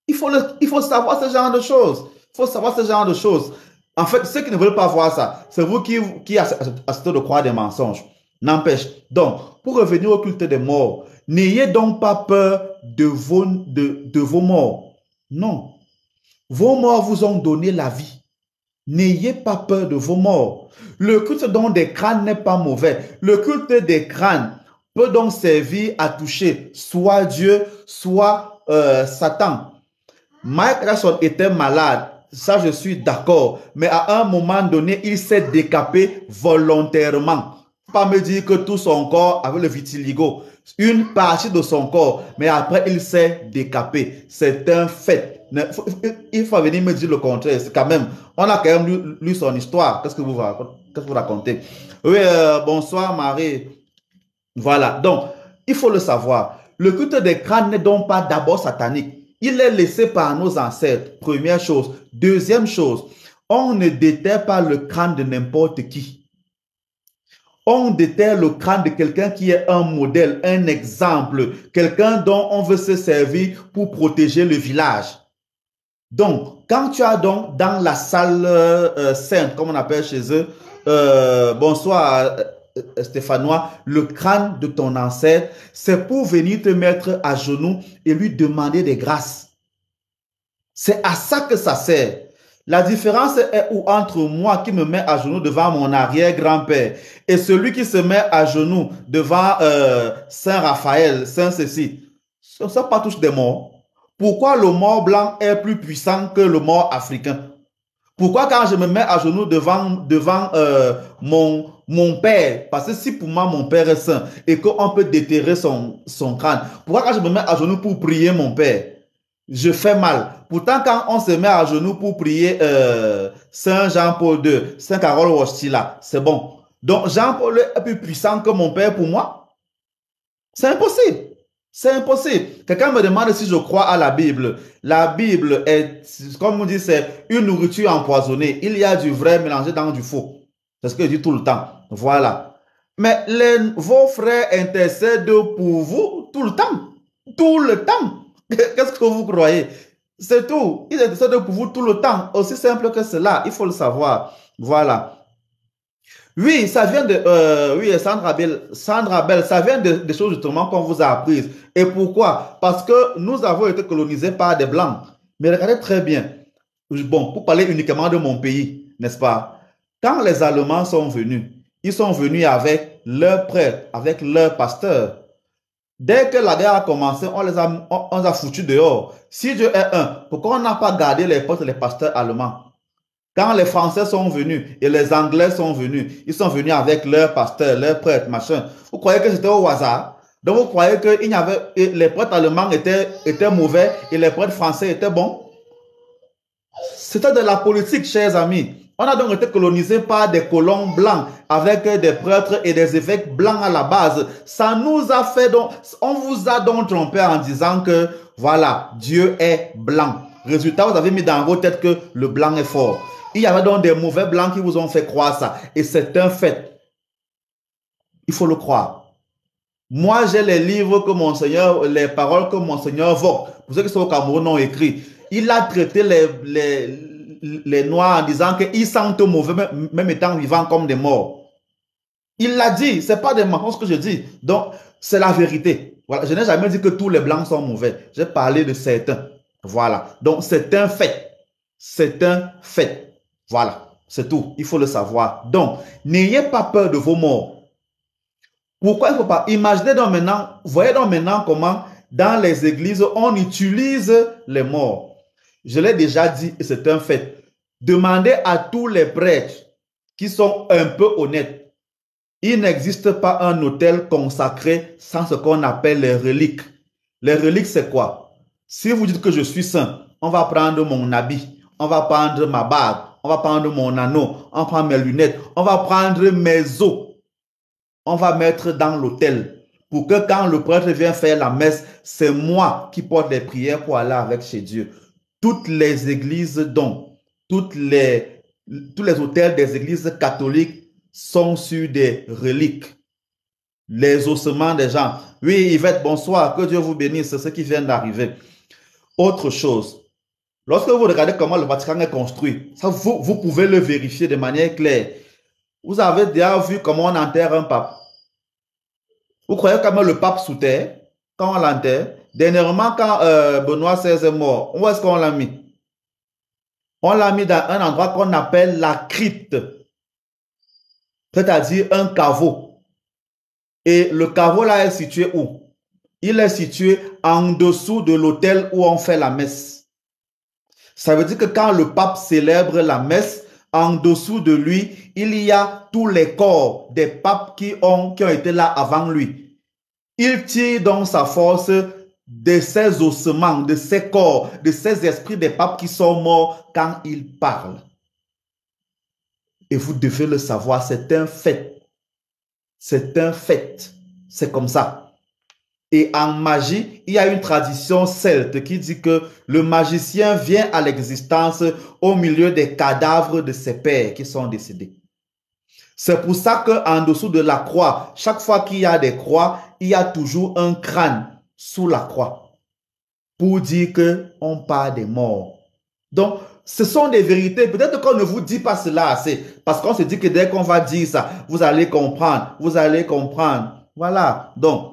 Il faut savoir ce genre de choses. Il faut savoir ce genre de choses. En fait, ceux qui ne veulent pas voir ça, c'est vous qui acceptez de croire des mensonges. N'empêche. Donc, pour revenir au culte des morts, n'ayez donc pas peur de vos morts. Non. Vos morts vous ont donné la vie. N'ayez pas peur de vos morts. Le culte donc des crânes n'est pas mauvais. Le culte des crânes peut donc servir à toucher soit Dieu, soit Satan. Mike Jackson était malade, ça je suis d'accord, mais à un moment donné, il s'est décapé volontairement. Pas me dire que tout son corps avait le vitiligo, une partie de son corps, mais après il s'est décapé. C'est un fait. Il faut venir me dire le contraire. C'est quand même, on a quand même lu son histoire. Qu'est-ce que vous racontez? Oui, bonsoir Marie. Voilà, donc, il faut le savoir. Le culte des crânes n'est donc pas d'abord satanique. Il est laissé par nos ancêtres, première chose. Deuxième chose, on ne déterre pas le crâne de n'importe qui. On déterre le crâne de quelqu'un qui est un modèle, un exemple, quelqu'un dont on veut se servir pour protéger le village. Donc, quand tu as donc dans la salle sainte, comme on appelle chez eux, bonsoir Stéphanois, le crâne de ton ancêtre, c'est pour venir te mettre à genoux et lui demander des grâces. C'est à ça que ça sert. La différence est où entre moi qui me mets à genoux devant mon arrière-grand-père et celui qui se met à genoux devant Saint Raphaël, Saint ceci. Ce ne sont pas tous des morts. Pourquoi le mort blanc est plus puissant que le mort africain? Pourquoi quand je me mets à genoux devant mon père, parce que si pour moi mon père est saint et qu'on peut déterrer son crâne, pourquoi quand je me mets à genoux pour prier mon père, je fais mal? Pourtant quand on se met à genoux pour prier Saint Jean-Paul II, Saint Carole Wojtyla, c'est bon. Donc Jean-Paul est plus puissant que mon père pour moi? C'est impossible. C'est impossible. Quelqu'un me demande si je crois à la Bible. La Bible est, comme on dit, c'est une nourriture empoisonnée. Il y a du vrai mélangé dans du faux. C'est ce que je dis tout le temps. Voilà. Mais vos frères intercèdent pour vous tout le temps. Tout le temps. Qu'est-ce que vous croyez? C'est tout. Ils intercèdent pour vous tout le temps. Aussi simple que cela. Il faut le savoir. Voilà. Oui, ça vient de... oui, Sandra Bell, ça vient des choses justement qu'on vous a apprises. Et pourquoi? Parce que nous avons été colonisés par des Blancs. Mais regardez très bien. Bon, pour parler uniquement de mon pays, n'est-ce pas? Quand les Allemands sont venus, ils sont venus avec leurs prêtres, avec leurs pasteurs. Dès que la guerre a commencé, on les a foutus dehors. Si Dieu est un, pourquoi on n'a pas gardé les prêtres et les pasteurs allemands? Quand les Français sont venus et les Anglais sont venus, ils sont venus avec leurs pasteurs, leurs prêtres, machin. Vous croyez que c'était au hasard? Donc vous croyez que les prêtres allemands étaient mauvais et les prêtres français étaient bons? C'était de la politique, chers amis. On a donc été colonisé par des colons blancs avec des prêtres et des évêques blancs à la base. Ça nous a fait donc, on vous a donc trompé en disant que voilà, Dieu est blanc. Résultat, vous avez mis dans vos têtes que le blanc est fort. Il y avait donc des mauvais blancs qui vous ont fait croire ça. Et c'est un fait. Il faut le croire. Moi, j'ai les livres que mon Seigneur, les paroles que mon Seigneur Vogue, pour ceux qui sont au Cameroun, ont écrit. Il a traité les Noirs en disant qu'ils sentent mauvais, même étant vivants comme des morts. Il l'a dit. Ce n'est pas des mensonges que je dis. Donc, c'est la vérité. Voilà. Je n'ai jamais dit que tous les blancs sont mauvais. J'ai parlé de certains. Voilà. Donc, c'est un fait. C'est un fait. Voilà, c'est tout. Il faut le savoir. Donc, n'ayez pas peur de vos morts. Pourquoi il ne faut pas? Imaginez donc maintenant, voyez donc maintenant comment dans les églises, on utilise les morts. Je l'ai déjà dit et c'est un fait. Demandez à tous les prêtres qui sont un peu honnêtes. Il n'existe pas un autel consacré sans ce qu'on appelle les reliques. Les reliques, c'est quoi? Si vous dites que je suis saint, on va prendre mon habit, on va prendre ma bague, on va prendre mon anneau, on prend mes lunettes, on va prendre mes os. On va mettre dans l'autel pour que quand le prêtre vient faire la messe, c'est moi qui porte les prières pour aller avec chez Dieu. Toutes les églises donc, tous les autels des églises catholiques sont sur des reliques. Les ossements des gens. Oui, Yvette, bonsoir, que Dieu vous bénisse, c'est ce qui vient d'arriver. Autre chose. Lorsque vous regardez comment le Vatican est construit, ça, vous pouvez le vérifier de manière claire. Vous avez déjà vu comment on enterre un pape. Vous croyez comment le pape sous terre, quand on l'enterre? Dernièrement, quand Benoît XVI est mort, où est-ce qu'on l'a mis? On l'a mis dans un endroit qu'on appelle la crypte, c'est-à-dire un caveau. Et le caveau là est situé où? Il est situé en dessous de l'autel où on fait la messe. Ça veut dire que quand le pape célèbre la messe, en dessous de lui, il y a tous les corps des papes qui ont été là avant lui. Il tire donc sa force de ces ossements, de ces corps, de ces esprits des papes qui sont morts quand il parle. Et vous devez le savoir, c'est un fait. C'est un fait. C'est comme ça. Et en magie, il y a une tradition celte qui dit que le magicien vient à l'existence au milieu des cadavres de ses pères qui sont décédés. C'est pour ça qu'en dessous de la croix, chaque fois qu'il y a des croix, il y a toujours un crâne sous la croix pour dire qu'on parle des morts. Donc, ce sont des vérités. Peut-être qu'on ne vous dit pas cela assez parce qu'on se dit que dès qu'on va dire ça, vous allez comprendre. Vous allez comprendre. Voilà. Donc,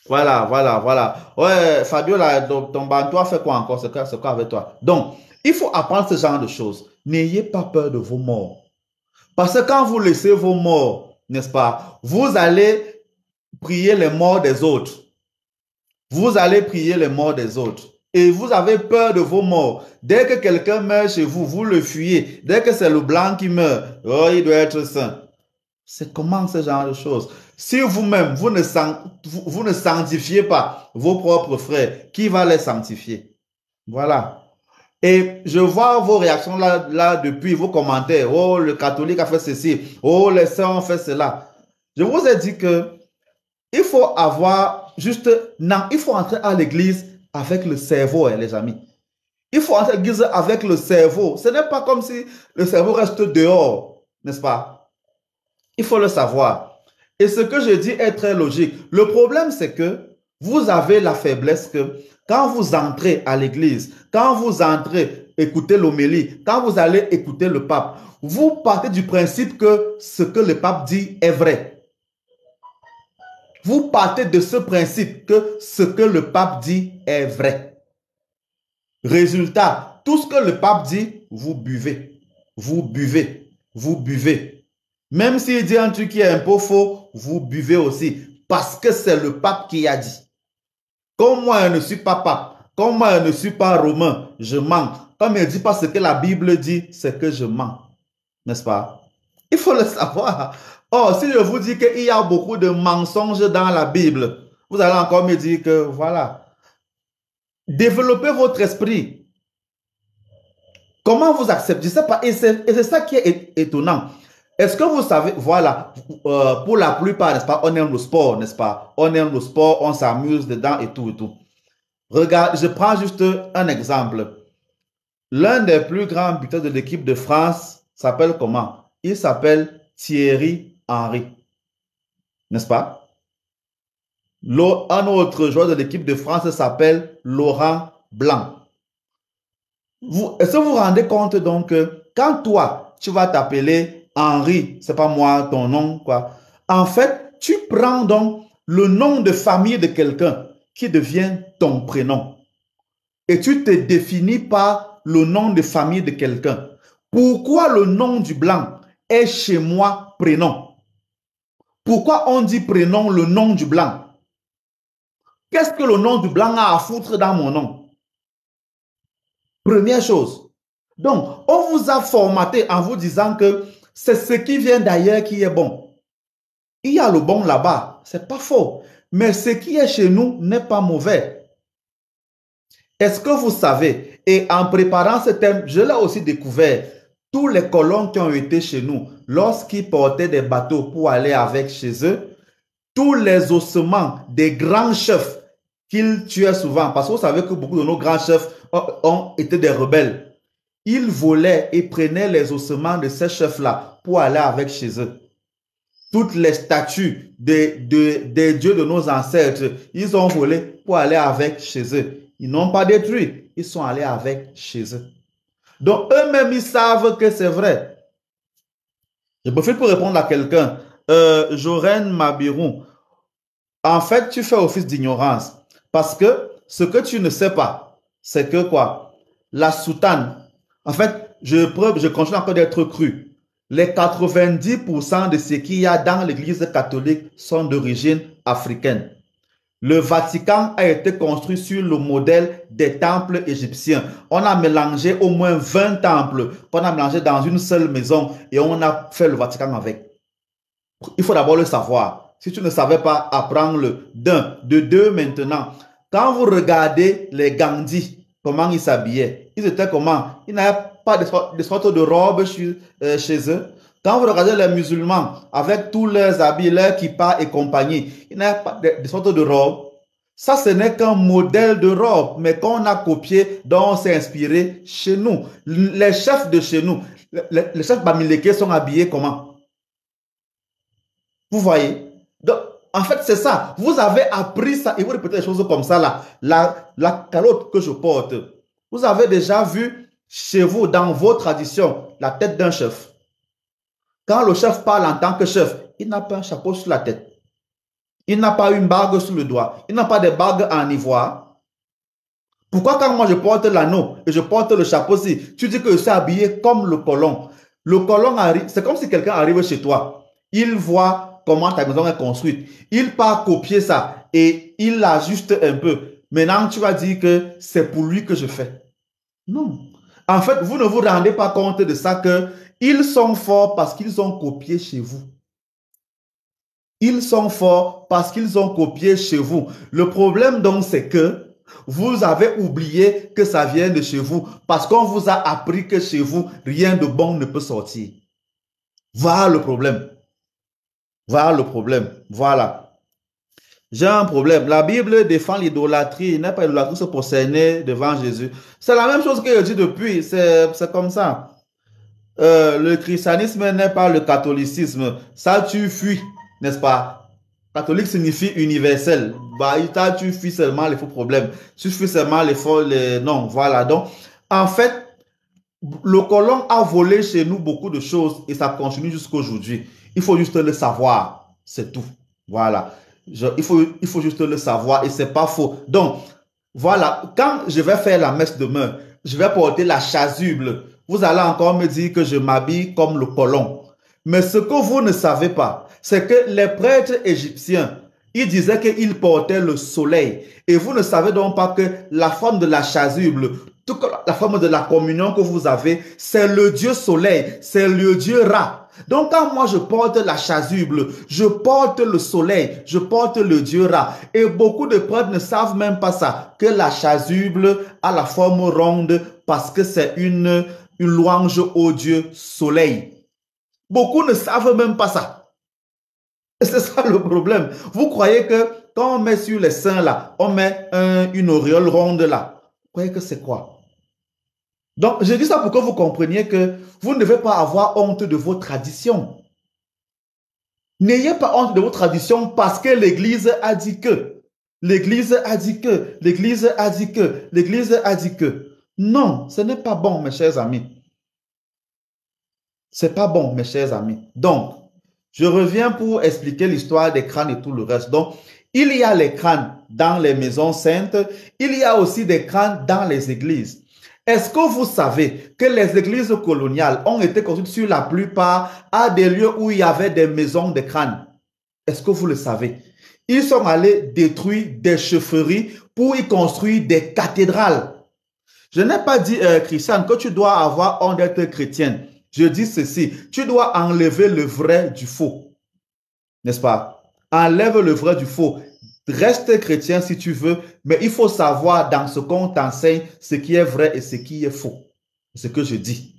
Voilà, voilà, voilà. Ouais, Fabio, là, ton bantou fait quoi encore? C'est quoi avec toi? Donc, il faut apprendre ce genre de choses. N'ayez pas peur de vos morts. Parce que quand vous laissez vos morts, n'est-ce pas, vous allez prier les morts des autres. Vous allez prier les morts des autres. Et vous avez peur de vos morts. Dès que quelqu'un meurt chez vous, vous le fuyez. Dès que c'est le blanc qui meurt, oh, il doit être saint. C'est comment ce genre de choses? Si vous-même, vous ne sanctifiez pas vos propres frères, qui va les sanctifier? Voilà. Et je vois vos réactions là depuis vos commentaires. Oh, le catholique a fait ceci. Oh, les saints ont fait cela. Je vous ai dit que il faut avoir juste, non, il faut entrer à l'église avec le cerveau, hein, les amis. Il faut entrer à l'église avec le cerveau. Ce n'est pas comme si le cerveau reste dehors, n'est-ce pas? Il faut le savoir. Et ce que je dis est très logique. Le problème, c'est que vous avez la faiblesse que quand vous entrez à l'église, quand vous entrez écouter l'homélie, quand vous allez écouter le pape, vous partez du principe que ce que le pape dit est vrai. Vous partez de ce principe que ce que le pape dit est vrai. Résultat, tout ce que le pape dit, vous buvez. Vous buvez. Vous buvez. Même s'il dit un truc qui est un peu faux, vous buvez aussi. Parce que c'est le pape qui a dit. Comme moi, je ne suis pas pape. Comme moi, je ne suis pas romain, je mens. Comme il ne dit pas ce que la Bible dit, c'est que je mens. N'est-ce pas? Il faut le savoir. Or, si je vous dis qu'il y a beaucoup de mensonges dans la Bible, vous allez encore me dire que, voilà. Développez votre esprit. Comment vous acceptez? Je sais pas. Et c'est ça qui est étonnant. Est-ce que vous savez, voilà, pour la plupart, n'est-ce pas, on aime le sport, n'est-ce pas? On aime le sport, on s'amuse dedans et tout et tout. Regarde, je prends juste un exemple. L'un des plus grands buteurs de l'équipe de France s'appelle comment? Il s'appelle Thierry Henry. N'est-ce pas? Un autre joueur de l'équipe de France s'appelle Laurent Blanc. Est-ce que vous vous rendez compte donc que quand toi, tu vas t'appeler Henri, c'est pas moi ton nom, quoi. En fait, tu prends donc le nom de famille de quelqu'un qui devient ton prénom. Et tu te définis par le nom de famille de quelqu'un. Pourquoi le nom du blanc est chez moi prénom? Pourquoi on dit prénom le nom du blanc? Qu'est-ce que le nom du blanc a à foutre dans mon nom? Première chose. Donc, on vous a formaté en vous disant que c'est ce qui vient d'ailleurs qui est bon. Il y a le bon là-bas, c'est pas faux. Mais ce qui est chez nous n'est pas mauvais. Est-ce que vous savez, et en préparant ce thème, je l'ai aussi découvert, tous les colons qui ont été chez nous, lorsqu'ils portaient des bateaux pour aller avec chez eux, tous les ossements des grands chefs qu'ils tuaient souvent, parce que vous savez que beaucoup de nos grands chefs ont été des rebelles. Ils volaient et prenaient les ossements de ces chefs-là pour aller avec chez eux. Toutes les statues des dieux de nos ancêtres, ils ont volé pour aller avec chez eux. Ils n'ont pas détruit, ils sont allés avec chez eux. Donc eux-mêmes, ils savent que c'est vrai. Je profite pour répondre à quelqu'un. Joren Mabirou, en fait, tu fais office d'ignorance. Parce que ce que tu ne sais pas, c'est que quoi? La soutane. En fait, je continue encore d'être cru. Les 90% de ce qu'il y a dans l'église catholique sont d'origine africaine. Le Vatican a été construit sur le modèle des temples égyptiens. On a mélangé au moins 20 temples qu'on a mélangé dans une seule maison et on a fait le Vatican avec. Il faut d'abord le savoir. Si tu ne savais pas, apprends-le. D'un. De deux, maintenant. Quand vous regardez les Gandhi, comment ils s'habillaient, ils étaient comment? Ils n'avaient pas de sorte de robe chez eux. Quand vous regardez les musulmans, avec tous leurs habits, leurs kippas et compagnie, ils n'avaient pas de sorte de robe. Ça, ce n'est qu'un modèle de robe, mais qu'on a copié, dont on s'est inspiré chez nous. Les chefs de chez nous, les chefs bamileke sont habillés comment? Vous voyez? Donc, en fait, c'est ça. Vous avez appris ça et vous répétez des choses comme ça là. La calotte que je porte. Vous avez déjà vu chez vous, dans vos traditions, la tête d'un chef. Quand le chef parle en tant que chef, il n'a pas un chapeau sur la tête. Il n'a pas une bague sous le doigt. Il n'a pas de bague en ivoire. Pourquoi quand moi je porte l'anneau et je porte le chapeau aussi, tu dis que je suis habillé comme le colon? Le colon arrive, c'est comme si quelqu'un arrive chez toi. Il voit comment ta maison est construite. Il part copier ça et il l'ajuste un peu. Maintenant, tu vas dire que c'est pour lui que je fais. Non. En fait, vous ne vous rendez pas compte de ça que ils sont forts parce qu'ils ont copié chez vous. Ils sont forts parce qu'ils ont copié chez vous. Le problème donc, c'est que vous avez oublié que ça vient de chez vous parce qu'on vous a appris que chez vous, rien de bon ne peut sortir. Voilà le problème. Voilà le problème. Voilà. J'ai un problème. La Bible défend l'idolâtrie. Il n'est pas l'idolâtrie se prosterner devant Jésus. C'est la même chose que je dis depuis. C'est comme ça. Le christianisme n'est pas le catholicisme. Ça, tu fuis, n'est-ce pas? Catholique signifie universel. Bah, tu fuis seulement les faux problèmes. Tu fuis seulement les faux... Non, voilà. Donc, en fait, le colon a volé chez nous beaucoup de choses et ça continue jusqu'à aujourd'hui. Il faut juste le savoir. C'est tout. Voilà. Il faut juste le savoir et c'est pas faux. Donc, voilà. Quand je vais faire la messe demain, je vais porter la chasuble. Vous allez encore me dire que je m'habille comme le colon. Mais ce que vous ne savez pas, c'est que les prêtres égyptiens, ils disaient qu'ils portaient le soleil. Et vous ne savez donc pas que la forme de la chasuble, toute la forme de la communion que vous avez, c'est le Dieu soleil, c'est le Dieu Ra. Donc quand moi je porte la chasuble, je porte le soleil, je porte le Dieu Ra. Et beaucoup de prêtres ne savent même pas ça, que la chasuble a la forme ronde parce que c'est une louange au Dieu soleil. Beaucoup ne savent même pas ça. Et c'est ça le problème. Vous croyez que quand on met sur les seins là, on met une auréole ronde là. Vous croyez que c'est quoi? Donc, je dis ça pour que vous compreniez que vous ne devez pas avoir honte de vos traditions. N'ayez pas honte de vos traditions parce que l'Église a dit que. L'Église a dit que. L'Église a dit que. L'Église a dit que. Non, ce n'est pas bon, mes chers amis. C'est pas bon, mes chers amis. Donc, je reviens pour expliquer l'histoire des crânes et tout le reste. Donc, il y a les crânes dans les maisons saintes. Il y a aussi des crânes dans les églises. Est-ce que vous savez que les églises coloniales ont été construites sur la plupart à des lieux où il y avait des maisons de crânes? Est-ce que vous le savez? Ils sont allés détruire des chefferies pour y construire des cathédrales. Je n'ai pas dit, Christiane, que tu dois avoir honte d'être chrétienne. Je dis ceci, tu dois enlever le vrai du faux. N'est-ce pas? Enlève le vrai du faux. Reste chrétien si tu veux, mais il faut savoir dans ce qu'on t'enseigne ce qui est vrai et ce qui est faux. C'est ce que je dis.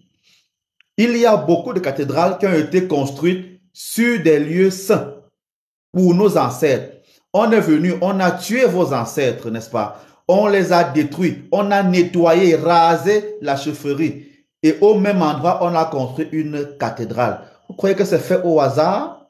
Il y a beaucoup de cathédrales qui ont été construites sur des lieux saints pour nos ancêtres. On est venu, on a tué vos ancêtres, n'est-ce pas? On les a détruits, on a nettoyé, rasé la chefferie. Et au même endroit, on a construit une cathédrale. Vous croyez que c'est fait au hasard?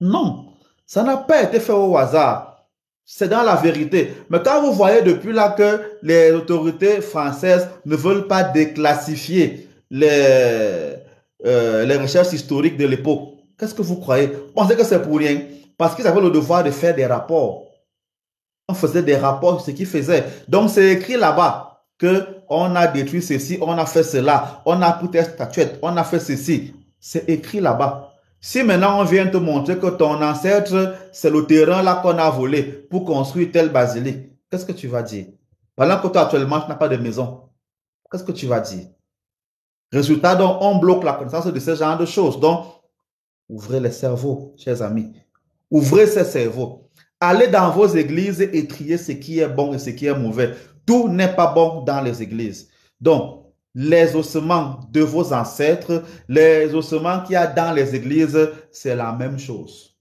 Non, ça n'a pas été fait au hasard. C'est dans la vérité. Mais quand vous voyez depuis là que les autorités françaises ne veulent pas déclassifier les recherches historiques de l'époque, qu'est-ce que vous croyez? Vous pensez que c'est pour rien? Parce qu'ils avaient le devoir de faire des rapports. On faisait des rapports sur ce qu'ils faisaient. Donc c'est écrit là-bas qu'on a détruit ceci, on a fait cela, on a pris des statuettes, on a fait ceci. C'est écrit là-bas. Si maintenant on vient te montrer que ton ancêtre, c'est le terrain là qu'on a volé pour construire telle basilique, qu'est-ce que tu vas dire? Pendant que toi actuellement tu n'as pas de maison, qu'est-ce que tu vas dire? Résultat, donc on bloque la connaissance de ce genre de choses. Donc, ouvrez les cerveaux, chers amis. Ouvrez ces cerveaux. Allez dans vos églises et triez ce qui est bon et ce qui est mauvais. Tout n'est pas bon dans les églises. Donc, les ossements de vos ancêtres, les ossements qu'il y a dans les églises, c'est la même chose.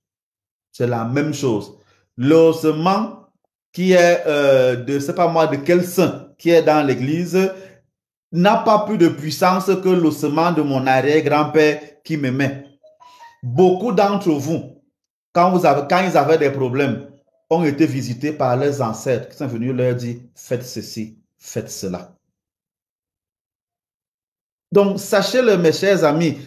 C'est la même chose. L'ossement qui est de, je ne sais pas moi, de quel saint qui est dans l'église n'a pas plus de puissance que l'ossement de mon arrière-grand-père qui m'aimait. Beaucoup d'entre vous, quand ils avaient des problèmes, ont été visités par leurs ancêtres qui sont venus leur dire « faites ceci, faites cela ». Donc, sachez-le, mes chers amis,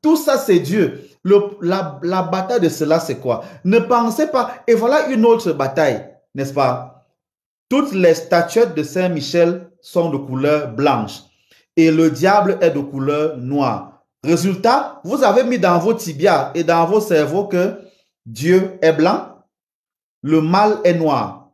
tout ça, c'est Dieu. La bataille de cela, c'est quoi? Ne pensez pas. Et voilà une autre bataille, n'est-ce pas? Toutes les statuettes de Saint-Michel sont de couleur blanche et le diable est de couleur noire. Résultat, vous avez mis dans vos tibias et dans vos cerveaux que Dieu est blanc, le mal est noir.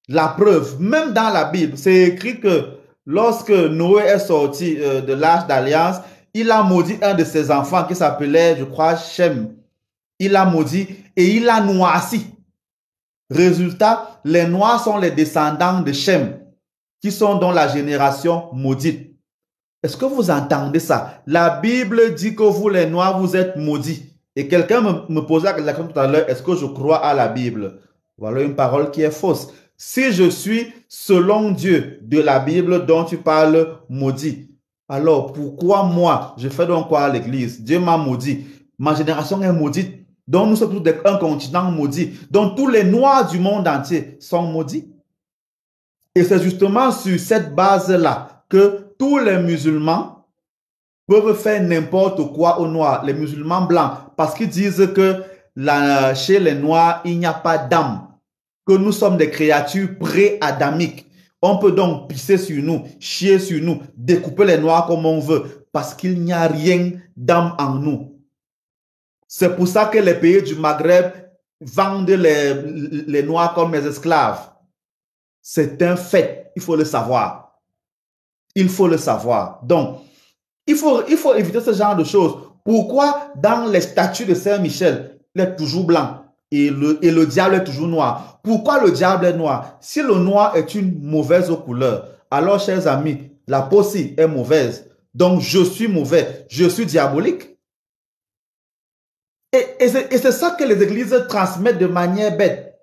La preuve, même dans la Bible, c'est écrit que lorsque Noé est sorti de l'Arche d'Alliance, il a maudit un de ses enfants qui s'appelait, je crois, Shem. Il a maudit et il a noirci. Résultat, les Noirs sont les descendants de Shem, qui sont dans la génération maudite. Est-ce que vous entendez ça? La Bible dit que vous, les Noirs, vous êtes maudits. Et quelqu'un me posait la question tout à l'heure, est-ce que je crois à la Bible? Voilà une parole qui est fausse. Si je suis, selon Dieu, de la Bible dont tu parles, maudit, alors pourquoi moi, je fais donc quoi à l'église? Dieu m'a maudit. Ma génération est maudite. Donc nous sommes tous un continent maudit. Donc tous les Noirs du monde entier sont maudits. Et c'est justement sur cette base-là que tous les musulmans peuvent faire n'importe quoi aux Noirs, les musulmans blancs, parce qu'ils disent que chez les Noirs, il n'y a pas d'âme, que nous sommes des créatures pré-adamiques. On peut donc pisser sur nous, chier sur nous, découper les Noirs comme on veut, parce qu'il n'y a rien d'âme en nous. C'est pour ça que les pays du Maghreb vendent les Noirs comme des esclaves. C'est un fait, il faut le savoir. Il faut le savoir. Donc, il faut éviter ce genre de choses. Pourquoi dans les statues de Saint-Michel, il est toujours blanc et le diable est toujours noir? Pourquoi le diable est noir? Si le noir est une mauvaise couleur, alors, chers amis, la peau aussi est mauvaise. Donc, je suis mauvais, je suis diabolique. Et c'est ça que les églises transmettent de manière bête.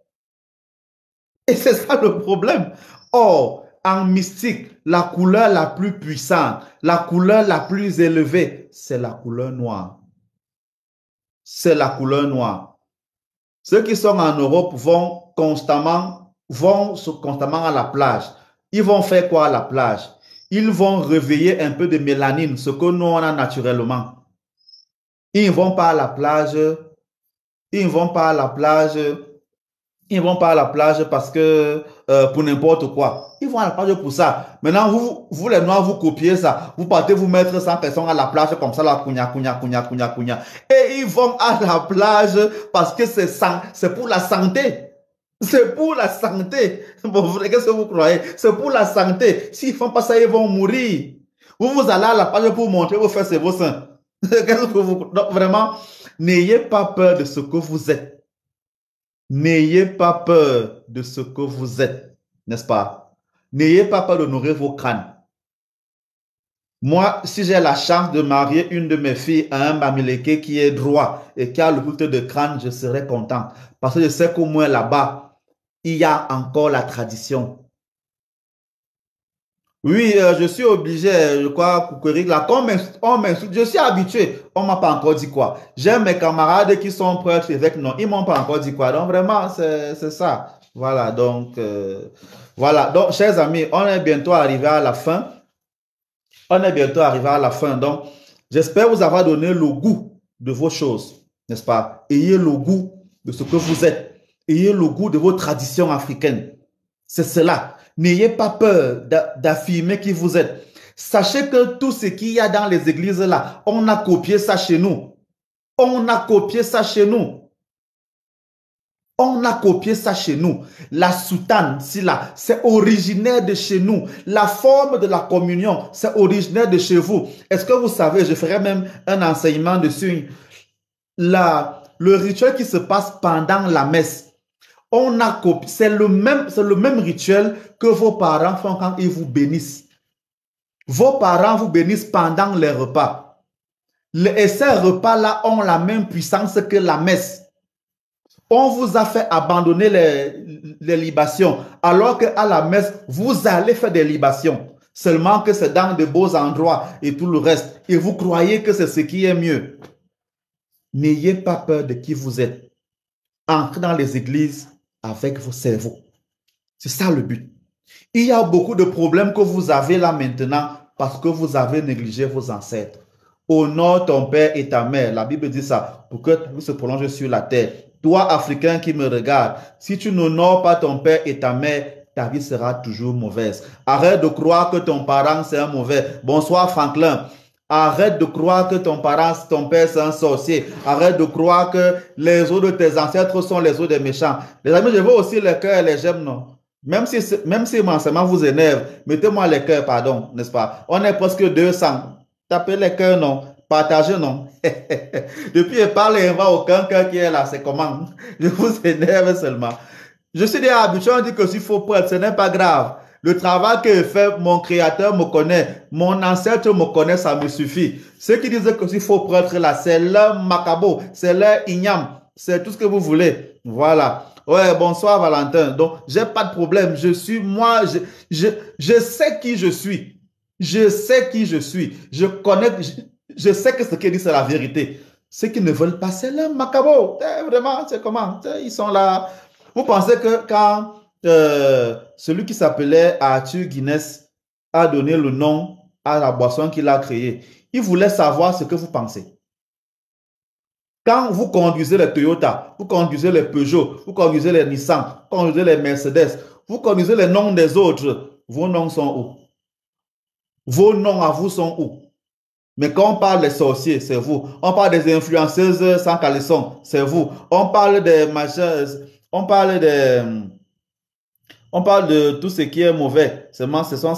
Et c'est ça le problème. Or, en mystique, la couleur la plus puissante, la couleur la plus élevée, c'est la couleur noire. C'est la couleur noire. Ceux qui sont en Europe vont constamment à la plage. Ils vont faire quoi à la plage? Ils vont réveiller un peu de mélanine, ce que nous on a naturellement. Ils ne vont pas à la plage. Ils ne vont pas à la plage. Ils ne vont pas à la plage parce que pour n'importe quoi. Ils vont à la plage pour ça. Maintenant, vous les Noirs, vous copiez ça. Vous partez vous mettre 100 personnes à la plage comme ça, là, cugna. Et ils vont à la plage parce que c'est pour la santé. C'est pour la santé. Bon, qu'est-ce que vous croyez? C'est pour la santé. S'ils ne font pas ça, ils vont mourir. Vous allez à la plage pour montrer vos fesses et vos seins. Qu'est-ce que vous... Donc, vraiment, n'ayez pas peur de ce que vous êtes. N'ayez pas peur de ce que vous êtes, n'est-ce pas? N'ayez pas peur de nourrir vos crânes. Moi, si j'ai la chance de marier une de mes filles à un Bamileke qui est droit et qui a le culte de crâne, je serai content. Parce que je sais qu'au moins là-bas, il y a encore la tradition. Oui, je suis obligé, je crois, là, on m'insulte, je suis habitué. On ne m'a pas encore dit quoi. J'ai mes camarades qui sont prêtres évêques, non, ils ne m'ont pas encore dit quoi. Donc vraiment, c'est ça. Voilà, donc, voilà. Donc, chers amis, on est bientôt arrivé à la fin. On est bientôt arrivé à la fin. Donc, j'espère vous avoir donné le goût de vos choses, n'est-ce pas? Ayez le goût de ce que vous êtes. Ayez le goût de vos traditions africaines. C'est cela. N'ayez pas peur d'affirmer qui vous êtes. Sachez que tout ce qu'il y a dans les églises là, on a copié ça chez nous. On a copié ça chez nous. On a copié ça chez nous. La soutane, c'est originaire de chez nous. La forme de la communion, c'est originaire de chez vous. Est-ce que vous savez, je ferai même un enseignement dessus. Le rituel qui se passe pendant la messe. On a copié, c'est le même rituel que vos parents font quand ils vous bénissent. Vos parents vous bénissent pendant les repas. Et ces repas-là ont la même puissance que la messe. On vous a fait abandonner les libations, alors qu'à la messe, vous allez faire des libations. Seulement que c'est dans de beaux endroits et tout le reste. Et vous croyez que c'est ce qui est mieux. N'ayez pas peur de qui vous êtes. Entrez dans les églises avec vos cerveaux. C'est ça le but. Il y a beaucoup de problèmes que vous avez là maintenant parce que vous avez négligé vos ancêtres. Honore ton père et ta mère. La Bible dit ça, pour que ta vie se prolonge sur la terre. Toi, Africain qui me regarde, si tu n'honores pas ton père et ta mère, ta vie sera toujours mauvaise. Arrête de croire que ton parent, c'est un mauvais. Bonsoir, Franklin. Arrête de croire que ton parent, ton père, c'est un sorcier. Arrête de croire que les os de tes ancêtres sont les os des méchants. Les amis, je veux aussi les cœurs et les j'aime, non? Même si l'enseignement vous énerve, mettez-moi les cœurs, pardon, n'est-ce pas? On est presque 200. Tapez les cœurs, non? Partagez, non? Depuis, il parle et il n'y a aucun cœur qui est là. C'est comment? Je vous énerve seulement. Je suis déjà habitué, on dit que s'il faut prêtre, ce n'est pas grave. Le travail que fait, mon créateur me connaît, mon ancêtre me connaît, ça me suffit. Ceux qui disent que s'il faut prêtre là, c'est leur macabo, c'est leur igname, c'est tout ce que vous voulez. Voilà. Ouais, bonsoir Valentin. Donc, j'ai pas de problème. Je suis moi, je sais qui je suis. Je sais qui je suis. Je connais, je sais que ce qu'il dit, c'est la vérité. Ceux qui ne veulent pas, c'est leur macabo. Vraiment, c'est comment? Ils sont là. Vous pensez que quand celui qui s'appelait Arthur Guinness a donné le nom à la boisson qu'il a créée, il voulait savoir ce que vous pensez. Quand vous conduisez les Toyota, vous conduisez les Peugeot, vous conduisez les Nissan, vous conduisez les Mercedes, vous conduisez les noms des autres, vos noms sont où? Vos noms à vous sont où? Mais quand on parle des sorciers, c'est vous. On parle des influenceuses sans caleçon, c'est vous. On parle des machins, on parle de tout ce qui est mauvais. Ce sont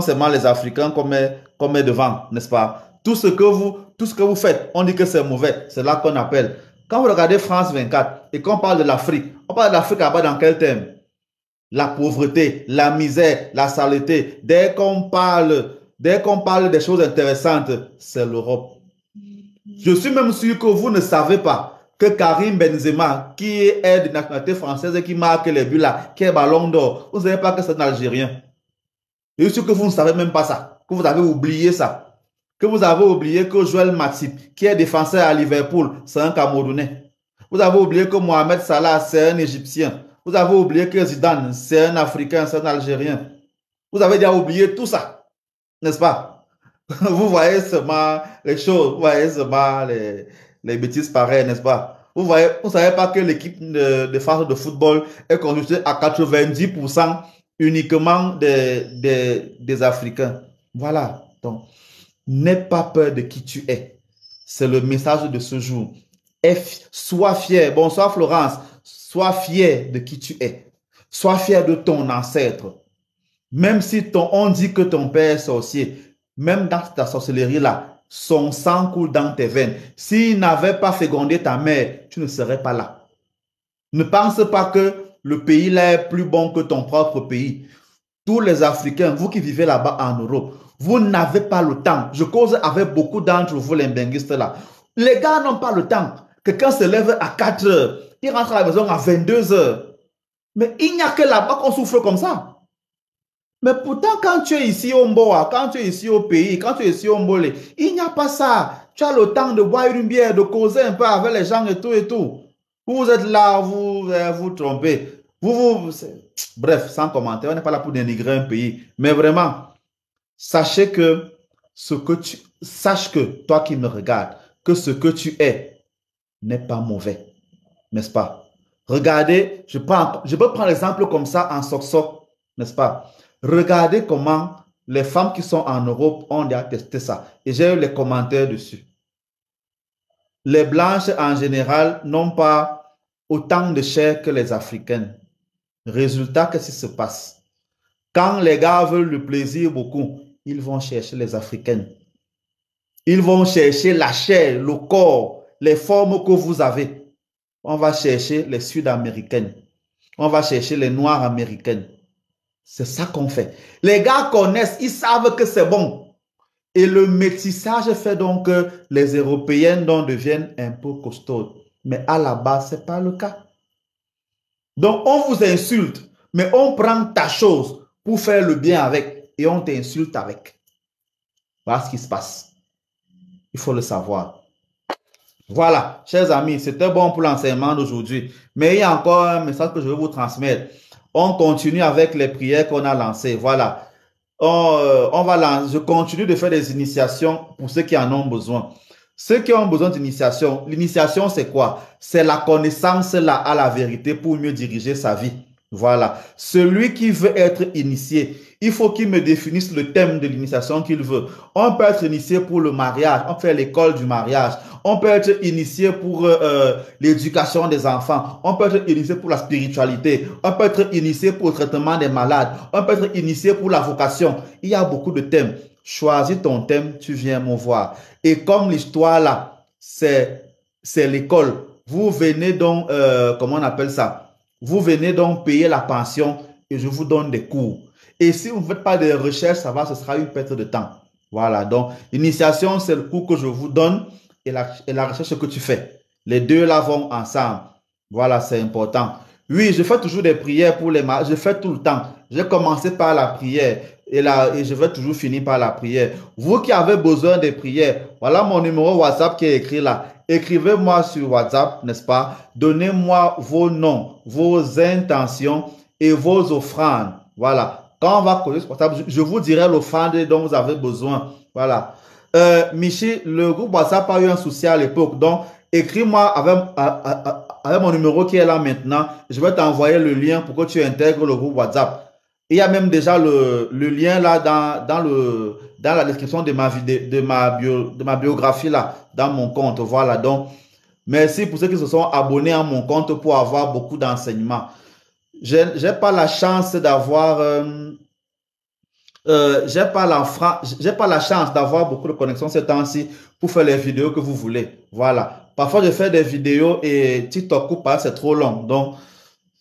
seulement les Africains qu'on met devant, n'est-ce pas? Tout ce que vous faites, on dit que c'est mauvais. C'est là qu'on appelle. Quand vous regardez France 24 et qu'on parle de l'Afrique, on parle de l'Afrique là-bas dans quel thème? La pauvreté, la misère, la saleté. Dès qu'on parle des choses intéressantes, c'est l'Europe. Je suis même sûr que vous ne savez pas que Karim Benzema, qui est de nationalité française et qui marque les buts là, qui est ballon d'or, vous ne savez pas que c'est un Algérien. Je suis sûr que vous ne savez même pas ça, que vous avez oublié ça, que vous avez oublié que Joël Matip, qui est défenseur à Liverpool, c'est un Camerounais. Vous avez oublié que Mohamed Salah, c'est un Égyptien. Vous avez oublié que Zidane, c'est un Africain, c'est un Algérien. Vous avez déjà oublié tout ça, n'est-ce pas? Vous voyez seulement les choses, vous voyez seulement les bêtises pareilles, n'est-ce pas? Vous voyez, vous ne savez pas que l'équipe de France de football est constituée à 90% uniquement des Africains. Voilà. Donc, n'aie pas peur de qui tu es. C'est le message de ce jour. Sois fier. Bonsoir Florence. Sois fier de qui tu es. Sois fier de ton ancêtre. Même si on dit que ton père est sorcier, même dans ta sorcellerie-là, son sang coule dans tes veines. S'il n'avait pas fécondé ta mère, tu ne serais pas là. Ne pense pas que le pays là est plus bon que ton propre pays. Tous les Africains, vous qui vivez là-bas en Europe, vous n'avez pas le temps. Je cause avec beaucoup d'entre vous, les benguistes là. Les gars n'ont pas le temps. Quelqu'un se lève à 4 heures, il rentre à la maison à 22 heures. Mais il n'y a que là-bas qu'on souffre comme ça. Mais pourtant, quand tu es ici au Mboa, quand tu es ici au pays, quand tu es ici au Mbolé, il n'y a pas ça. Tu as le temps de boire une bière, de causer un peu avec les gens et tout et tout. Vous êtes là, vous trompez. Bref, sans commentaire, on n'est pas là pour dénigrer un pays. Mais vraiment, sache que toi qui me regardes, que ce que tu es n'est pas mauvais. N'est-ce pas? Regardez, je peux prendre l'exemple comme ça en soc-soc, n'est-ce pas? Regardez comment les femmes qui sont en Europe ont déjà testé ça. Et j'ai eu les commentaires dessus. Les blanches, en général, n'ont pas autant de chair que les africaines. Résultat, qu'est-ce qui se passe? Quand les gars veulent le plaisir beaucoup, ils vont chercher les africaines. Ils vont chercher la chair, le corps, les formes que vous avez. On va chercher les Sud-Américaines. On va chercher les Noirs américaines. C'est ça qu'on fait. Les gars connaissent, ils savent que c'est bon. Et le métissage fait donc que les Européennes deviennent un peu costaudes. Mais à la base, ce n'est pas le cas. Donc, on vous insulte, mais on prend ta chose pour faire le bien avec et on t'insulte avec. Voilà ce qui se passe. Il faut le savoir. Voilà, chers amis, c'était bon pour l'enseignement d'aujourd'hui. Mais il y a encore un message que je veux vous transmettre. On continue avec les prières qu'on a lancées. Voilà. je continue de faire des initiations pour ceux qui en ont besoin. Ceux qui ont besoin d'initiation, l'initiation c'est quoi? C'est la connaissance à la vérité pour mieux diriger sa vie. Voilà. Celui qui veut être initié, il faut qu'il me définisse le thème de l'initiation qu'il veut. On peut être initié pour le mariage, on fait l'école du mariage. On peut être initié pour l'éducation des enfants. On peut être initié pour la spiritualité. On peut être initié pour le traitement des malades. On peut être initié pour la vocation. Il y a beaucoup de thèmes. Choisis ton thème, tu viens me voir. Et comme l'histoire là, c'est l'école. Vous venez donc, comment on appelle ça? Vous venez donc payer la pension et je vous donne des cours. Et si vous ne faites pas de recherches, ce sera une perte de temps. Voilà, donc l'initiation, c'est le cours que je vous donne et la recherche que tu fais. Les deux là vont ensemble. Voilà, c'est important. Oui, je fais toujours des prières pour les mariages. Je fais tout le temps. J'ai commencé par la prière et je vais toujours finir par la prière. Vous qui avez besoin de prières, voilà mon numéro WhatsApp qui est écrit là. Écrivez-moi sur WhatsApp, n'est-ce pas? Donnez-moi vos noms, vos intentions et vos offrandes. Voilà. Quand on va coller ce portable, je vous dirai l'offrande dont vous avez besoin. Voilà. Michi, le groupe WhatsApp a eu un souci à l'époque. Donc, écris-moi avec mon numéro qui est là maintenant. Je vais t'envoyer le lien pour que tu intègres le groupe WhatsApp. Il y a même déjà le lien là dans la description de ma biographie là, dans mon compte. Voilà. Donc, merci pour ceux qui se sont abonnés à mon compte pour avoir beaucoup d'enseignements. J'ai pas la chance d'avoir j'ai pas la chance d'avoir beaucoup de connexions ces temps-ci pour faire les vidéos que vous voulez. Voilà. Parfois, je fais des vidéos et TikTok coupe pas, c'est trop long. Donc,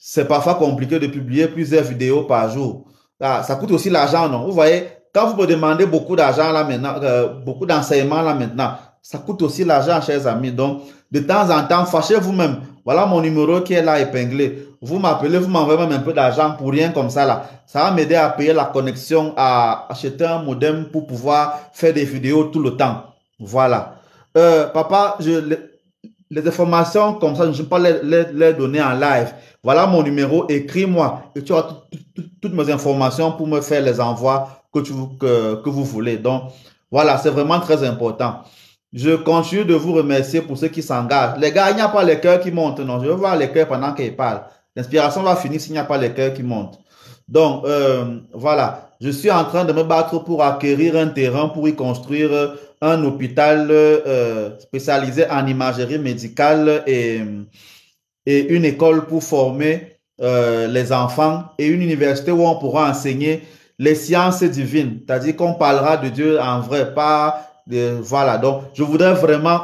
c'est parfois compliqué de publier plusieurs vidéos par jour. Ah, ça coûte aussi l'argent, non? Vous voyez, quand vous me demandez beaucoup d'argent là maintenant, beaucoup d'enseignements là maintenant, ça coûte aussi l'argent, chers amis. Donc, de temps en temps, fâchez-vous même. Voilà mon numéro qui est là épinglé. Vous m'appelez, vous m'envoyez même un peu d'argent pour rien comme ça là. Ça va m'aider à payer la connexion, à acheter un modem pour pouvoir faire des vidéos tout le temps. Voilà. Papa, les informations comme ça, je ne peux pas les donner en live. Voilà mon numéro, écris-moi et tu auras toutes mes informations pour me faire les envois que vous voulez. Donc, voilà, c'est vraiment très important. Je continue de vous remercier pour ceux qui s'engagent. Les gars, il n'y a pas les cœurs qui montent. Non, je veux voir les cœurs pendant qu'ils parlent. L'inspiration va finir s'il n'y a pas les cœurs qui montent. Donc, voilà. Je suis en train de me battre pour acquérir un terrain pour y construire un hôpital spécialisé en imagerie médicale et une école pour former les enfants et une université où on pourra enseigner les sciences divines. C'est-à-dire qu'on parlera de Dieu en vrai, pas... Voilà, donc je voudrais vraiment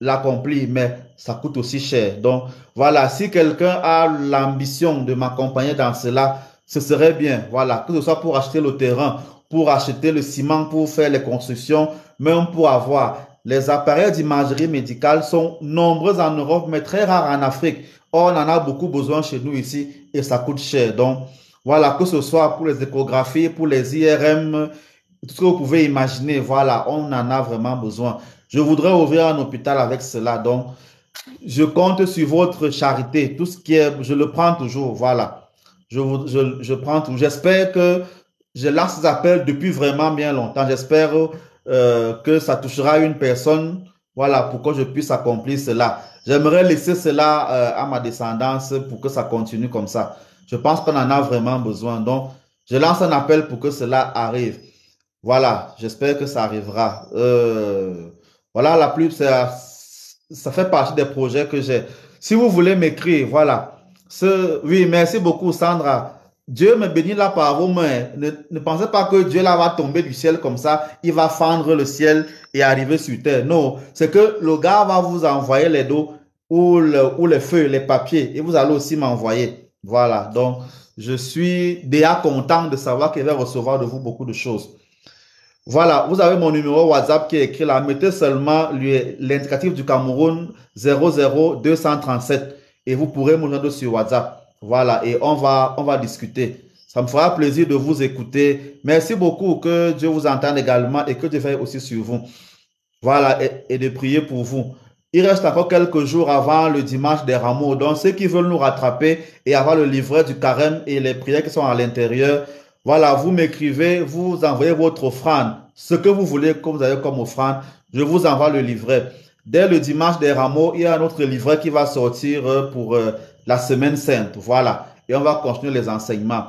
l'accomplir, mais ça coûte aussi cher. Donc voilà, si quelqu'un a l'ambition de m'accompagner dans cela, ce serait bien. Voilà, que ce soit pour acheter le terrain, pour acheter le ciment, pour faire les constructions, même pour avoir les appareils d'imagerie médicale sont nombreux en Europe, mais très rares en Afrique. Or, on en a beaucoup besoin chez nous ici et ça coûte cher. Donc voilà, que ce soit pour les échographies, pour les IRM, tout ce que vous pouvez imaginer, voilà, on en a vraiment besoin. Je voudrais ouvrir un hôpital avec cela, donc je compte sur votre charité. Tout ce qui est, je le prends toujours, voilà. Je prends tout. J'espère que je lance ces appels depuis vraiment bien longtemps. J'espère que ça touchera une personne, voilà, pour que je puisse accomplir cela. J'aimerais laisser cela à ma descendance pour que ça continue comme ça. Je pense qu'on en a vraiment besoin. Donc, je lance un appel pour que cela arrive. Voilà, j'espère que ça arrivera. Voilà, la plus, ça fait partie des projets que j'ai. Si vous voulez m'écrire, voilà. Oui, merci beaucoup, Sandra. Dieu me bénit là par vos mains. Ne pensez pas que Dieu là va tomber du ciel comme ça. Il va fendre le ciel et arriver sur terre. Non, c'est que le gars va vous envoyer les dos ou les feuilles, les papiers. Et vous allez aussi m'envoyer. Voilà, donc je suis déjà content de savoir qu'il va recevoir de vous beaucoup de choses. Voilà, vous avez mon numéro WhatsApp qui est écrit là. Mettez seulement l'indicatif du Cameroun 00237 et vous pourrez me joindre sur WhatsApp. Voilà, et on va discuter. Ça me fera plaisir de vous écouter. Merci beaucoup, que Dieu vous entende également et que Dieu veille aussi sur vous. Voilà, et de prier pour vous. Il reste encore quelques jours avant le dimanche des rameaux. Donc, ceux qui veulent nous rattraper et avoir le livret du carême et les prières qui sont à l'intérieur, voilà, vous m'écrivez, vous envoyez votre offrande, ce que vous voulez, que vous avez comme offrande, je vous envoie le livret. Dès le dimanche des rameaux, il y a un autre livret qui va sortir pour la semaine sainte. Voilà. Et on va continuer les enseignements.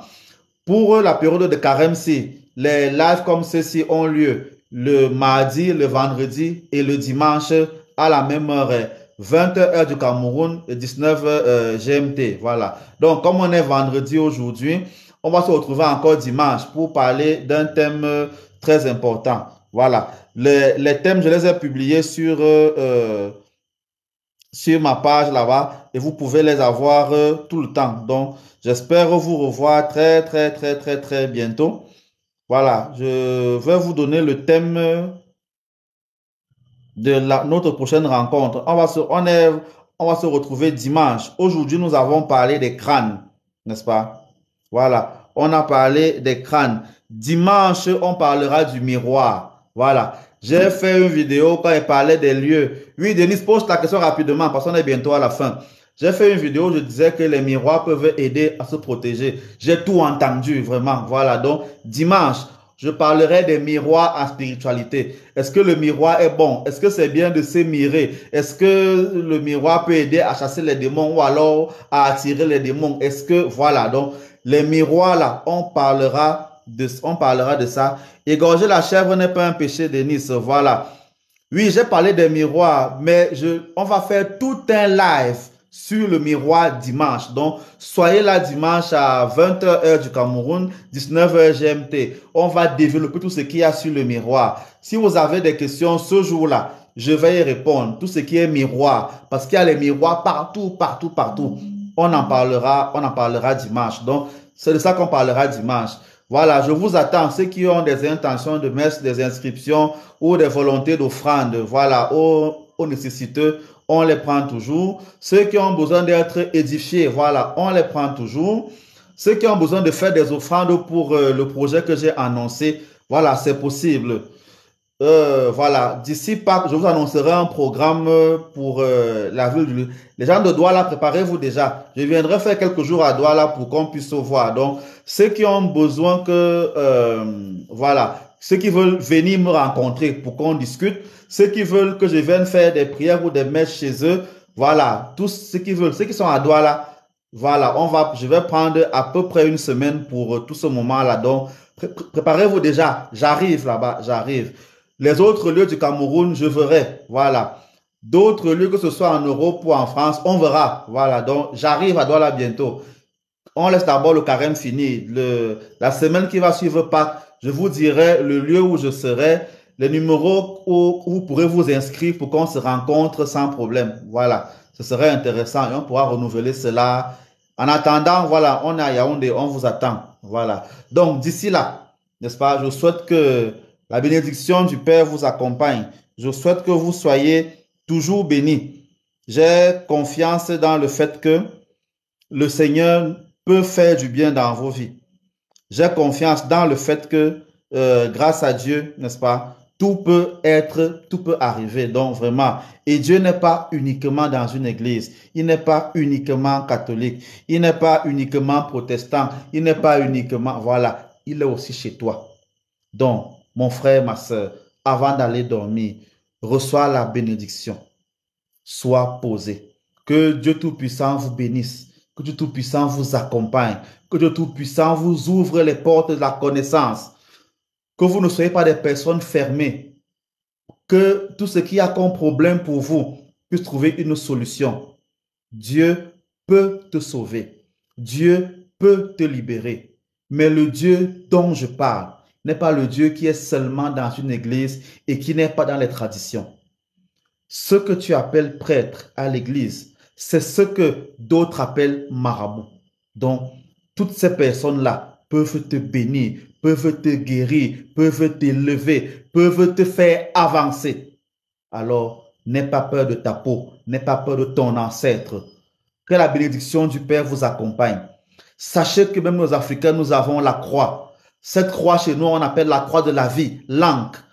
Pour la période de carême-ci, les lives comme ceci ont lieu le mardi, le vendredi et le dimanche à la même heure, 20h heure du Cameroun et 19h GMT. Voilà. Donc, comme on est vendredi aujourd'hui, on va se retrouver encore dimanche pour parler d'un thème très important. Voilà. Les thèmes, je les ai publiés sur ma page là-bas et vous pouvez les avoir tout le temps. Donc, j'espère vous revoir très bientôt. Voilà, je vais vous donner le thème de notre prochaine rencontre. On va se retrouver dimanche. Aujourd'hui, nous avons parlé des crânes, n'est-ce pas? Voilà, on a parlé des crânes. Dimanche, on parlera du miroir. Voilà, j'ai fait une vidéo quand il parlait des lieux. Oui, Denis, pose ta question rapidement parce qu'on est bientôt à la fin. J'ai fait une vidéo où je disais que les miroirs peuvent aider à se protéger. J'ai tout entendu, vraiment. Voilà, donc dimanche, je parlerai des miroirs en spiritualité. Est-ce que le miroir est bon? Est-ce que c'est bien de se mirer? Est-ce que le miroir peut aider à chasser les démons ou alors à attirer les démons? Est-ce que, voilà, donc les miroirs là, on parlera de ça. Égorger la chèvre n'est pas un péché, Denis. Voilà. Oui, j'ai parlé des miroirs, mais on va faire tout un live sur le miroir dimanche. Donc, soyez là dimanche à 20h heure du Cameroun, 19h GMT. On va développer tout ce qu'il y a sur le miroir. Si vous avez des questions ce jour-là, je vais y répondre. Tout ce qui est miroir, parce qu'il y a les miroirs partout. On en parlera dimanche. Donc, c'est de ça qu'on parlera dimanche. Voilà, je vous attends. Ceux qui ont des intentions de mettre des inscriptions ou des volontés d'offrande, voilà, aux nécessiteux, on les prend toujours. Ceux qui ont besoin d'être édifiés, voilà, on les prend toujours. Ceux qui ont besoin de faire des offrandes pour le projet que j'ai annoncé, voilà, c'est possible. Voilà, d'ici Pâques, je vous annoncerai un programme pour la ville. Les gens de Douala, préparez-vous déjà. Je viendrai faire quelques jours à Douala pour qu'on puisse se voir. Donc, ceux qui ont besoin voilà, ceux qui veulent venir me rencontrer pour qu'on discute, ceux qui veulent que je vienne faire des prières ou des messes chez eux, voilà, tous ceux qui veulent, ceux qui sont à Douala, voilà, je vais prendre à peu près une semaine pour tout ce moment-là. Donc, préparez-vous déjà. J'arrive là-bas, j'arrive. Les autres lieux du Cameroun, je verrai. Voilà. D'autres lieux, que ce soit en Europe ou en France, on verra. Voilà. Donc, j'arrive à Douala bientôt. On laisse d'abord le carême fini. La semaine qui va suivre Pâques, je vous dirai le lieu où je serai, les numéros où vous pourrez vous inscrire pour qu'on se rencontre sans problème. Voilà. Ce serait intéressant et on pourra renouveler cela. En attendant, voilà, on est à Yaoundé, on vous attend. Voilà. Donc, d'ici là, n'est-ce pas, je souhaite que la bénédiction du Père vous accompagne. Je souhaite que vous soyez toujours bénis. J'ai confiance dans le fait que le Seigneur peut faire du bien dans vos vies. J'ai confiance dans le fait que, grâce à Dieu, n'est-ce pas, tout peut arriver. Donc vraiment, et Dieu n'est pas uniquement dans une église. Il n'est pas uniquement catholique. Il n'est pas uniquement protestant. Il n'est pas uniquement, voilà, il est aussi chez toi. Donc, mon frère, ma soeur, avant d'aller dormir, reçois la bénédiction. Sois posé. Que Dieu Tout-Puissant vous bénisse. Que Dieu Tout-Puissant vous accompagne. Que Dieu Tout-Puissant vous ouvre les portes de la connaissance. Que vous ne soyez pas des personnes fermées. Que tout ce qui a comme problème pour vous puisse trouver une solution. Dieu peut te sauver. Dieu peut te libérer. Mais le Dieu dont je parle n'est pas le Dieu qui est seulement dans une église et qui n'est pas dans les traditions. Ce que tu appelles prêtre à l'église, c'est ce que d'autres appellent marabout. Donc, toutes ces personnes-là peuvent te bénir, peuvent te guérir, peuvent t'élever, peuvent te faire avancer. Alors, n'aie pas peur de ta peau, n'aie pas peur de ton ancêtre. Que la bénédiction du Père vous accompagne. Sachez que même nous Africains, nous avons la croix. Cette croix chez nous, on appelle la croix de la vie, l'encre.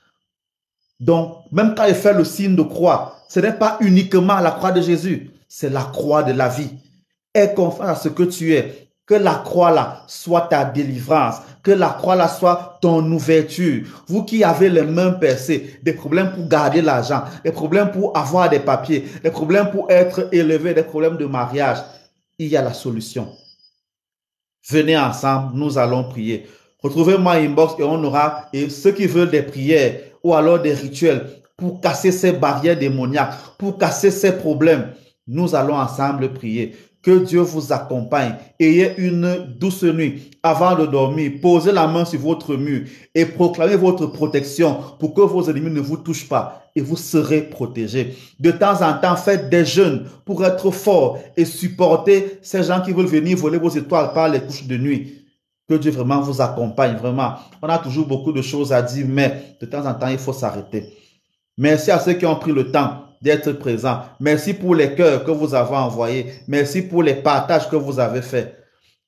Donc, même quand il fait le signe de croix, ce n'est pas uniquement la croix de Jésus, c'est la croix de la vie. Aie confiance à ce que tu es. Que la croix là soit ta délivrance. Que la croix là soit ton ouverture. Vous qui avez les mains percées, des problèmes pour garder l'argent, des problèmes pour avoir des papiers, des problèmes pour être élevé, des problèmes de mariage, il y a la solution. Venez ensemble, nous allons prier. Retrouvez-moi inbox et on aura, et ceux qui veulent des prières ou alors des rituels pour casser ces barrières démoniaques, pour casser ces problèmes, nous allons ensemble prier. Que Dieu vous accompagne. Ayez une douce nuit avant de dormir. Posez la main sur votre mur et proclamez votre protection pour que vos ennemis ne vous touchent pas et vous serez protégés. De temps en temps, faites des jeûnes pour être fort et supporter ces gens qui veulent venir voler vos étoiles par les couches de nuit. Que Dieu vraiment vous accompagne, vraiment. On a toujours beaucoup de choses à dire, mais de temps en temps, il faut s'arrêter. Merci à ceux qui ont pris le temps d'être présents. Merci pour les cœurs que vous avez envoyés. Merci pour les partages que vous avez faits.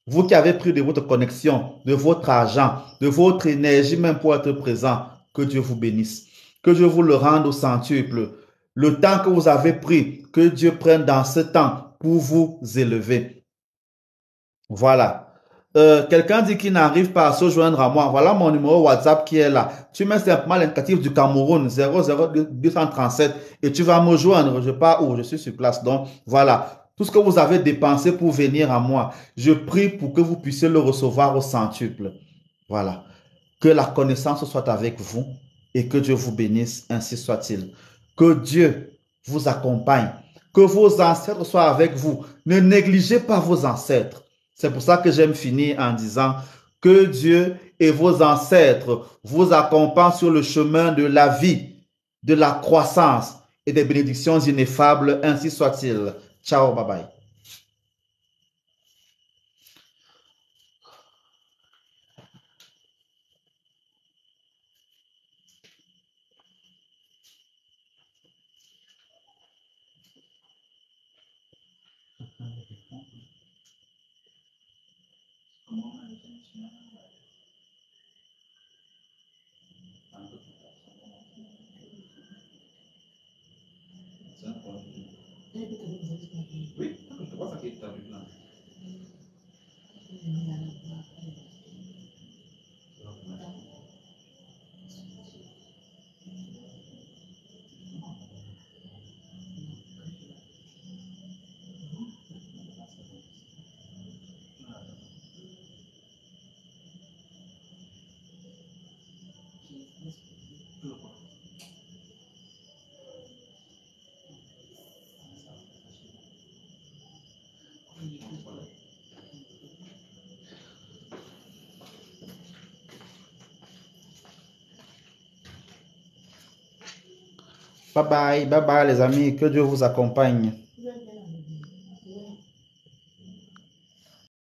Vous qui avez pris de votre connexion, de votre argent, de votre énergie même pour être présent, que Dieu vous bénisse. Que Dieu vous le rende au centuple. Le temps que vous avez pris, que Dieu prenne dans ce temps pour vous élever. Voilà. Quelqu'un dit qu'il n'arrive pas à se joindre à moi. Voilà mon numéro WhatsApp qui est là. Tu mets simplement l'indicatif du Cameroun 00237 et tu vas me joindre. Je pars où? Je suis sur place. Donc voilà. Tout ce que vous avez dépensé pour venir à moi, je prie pour que vous puissiez le recevoir au centuple. Voilà. Que la connaissance soit avec vous et que Dieu vous bénisse, ainsi soit-il. Que Dieu vous accompagne. Que vos ancêtres soient avec vous. Ne négligez pas vos ancêtres. C'est pour ça que j'aime finir en disant que Dieu et vos ancêtres vous accompagnent sur le chemin de la vie, de la croissance et des bénédictions ineffables, ainsi soit-il. Ciao, bye bye. Oui, je vois ça qui est là. Bye bye, bye bye les amis, que Dieu vous accompagne.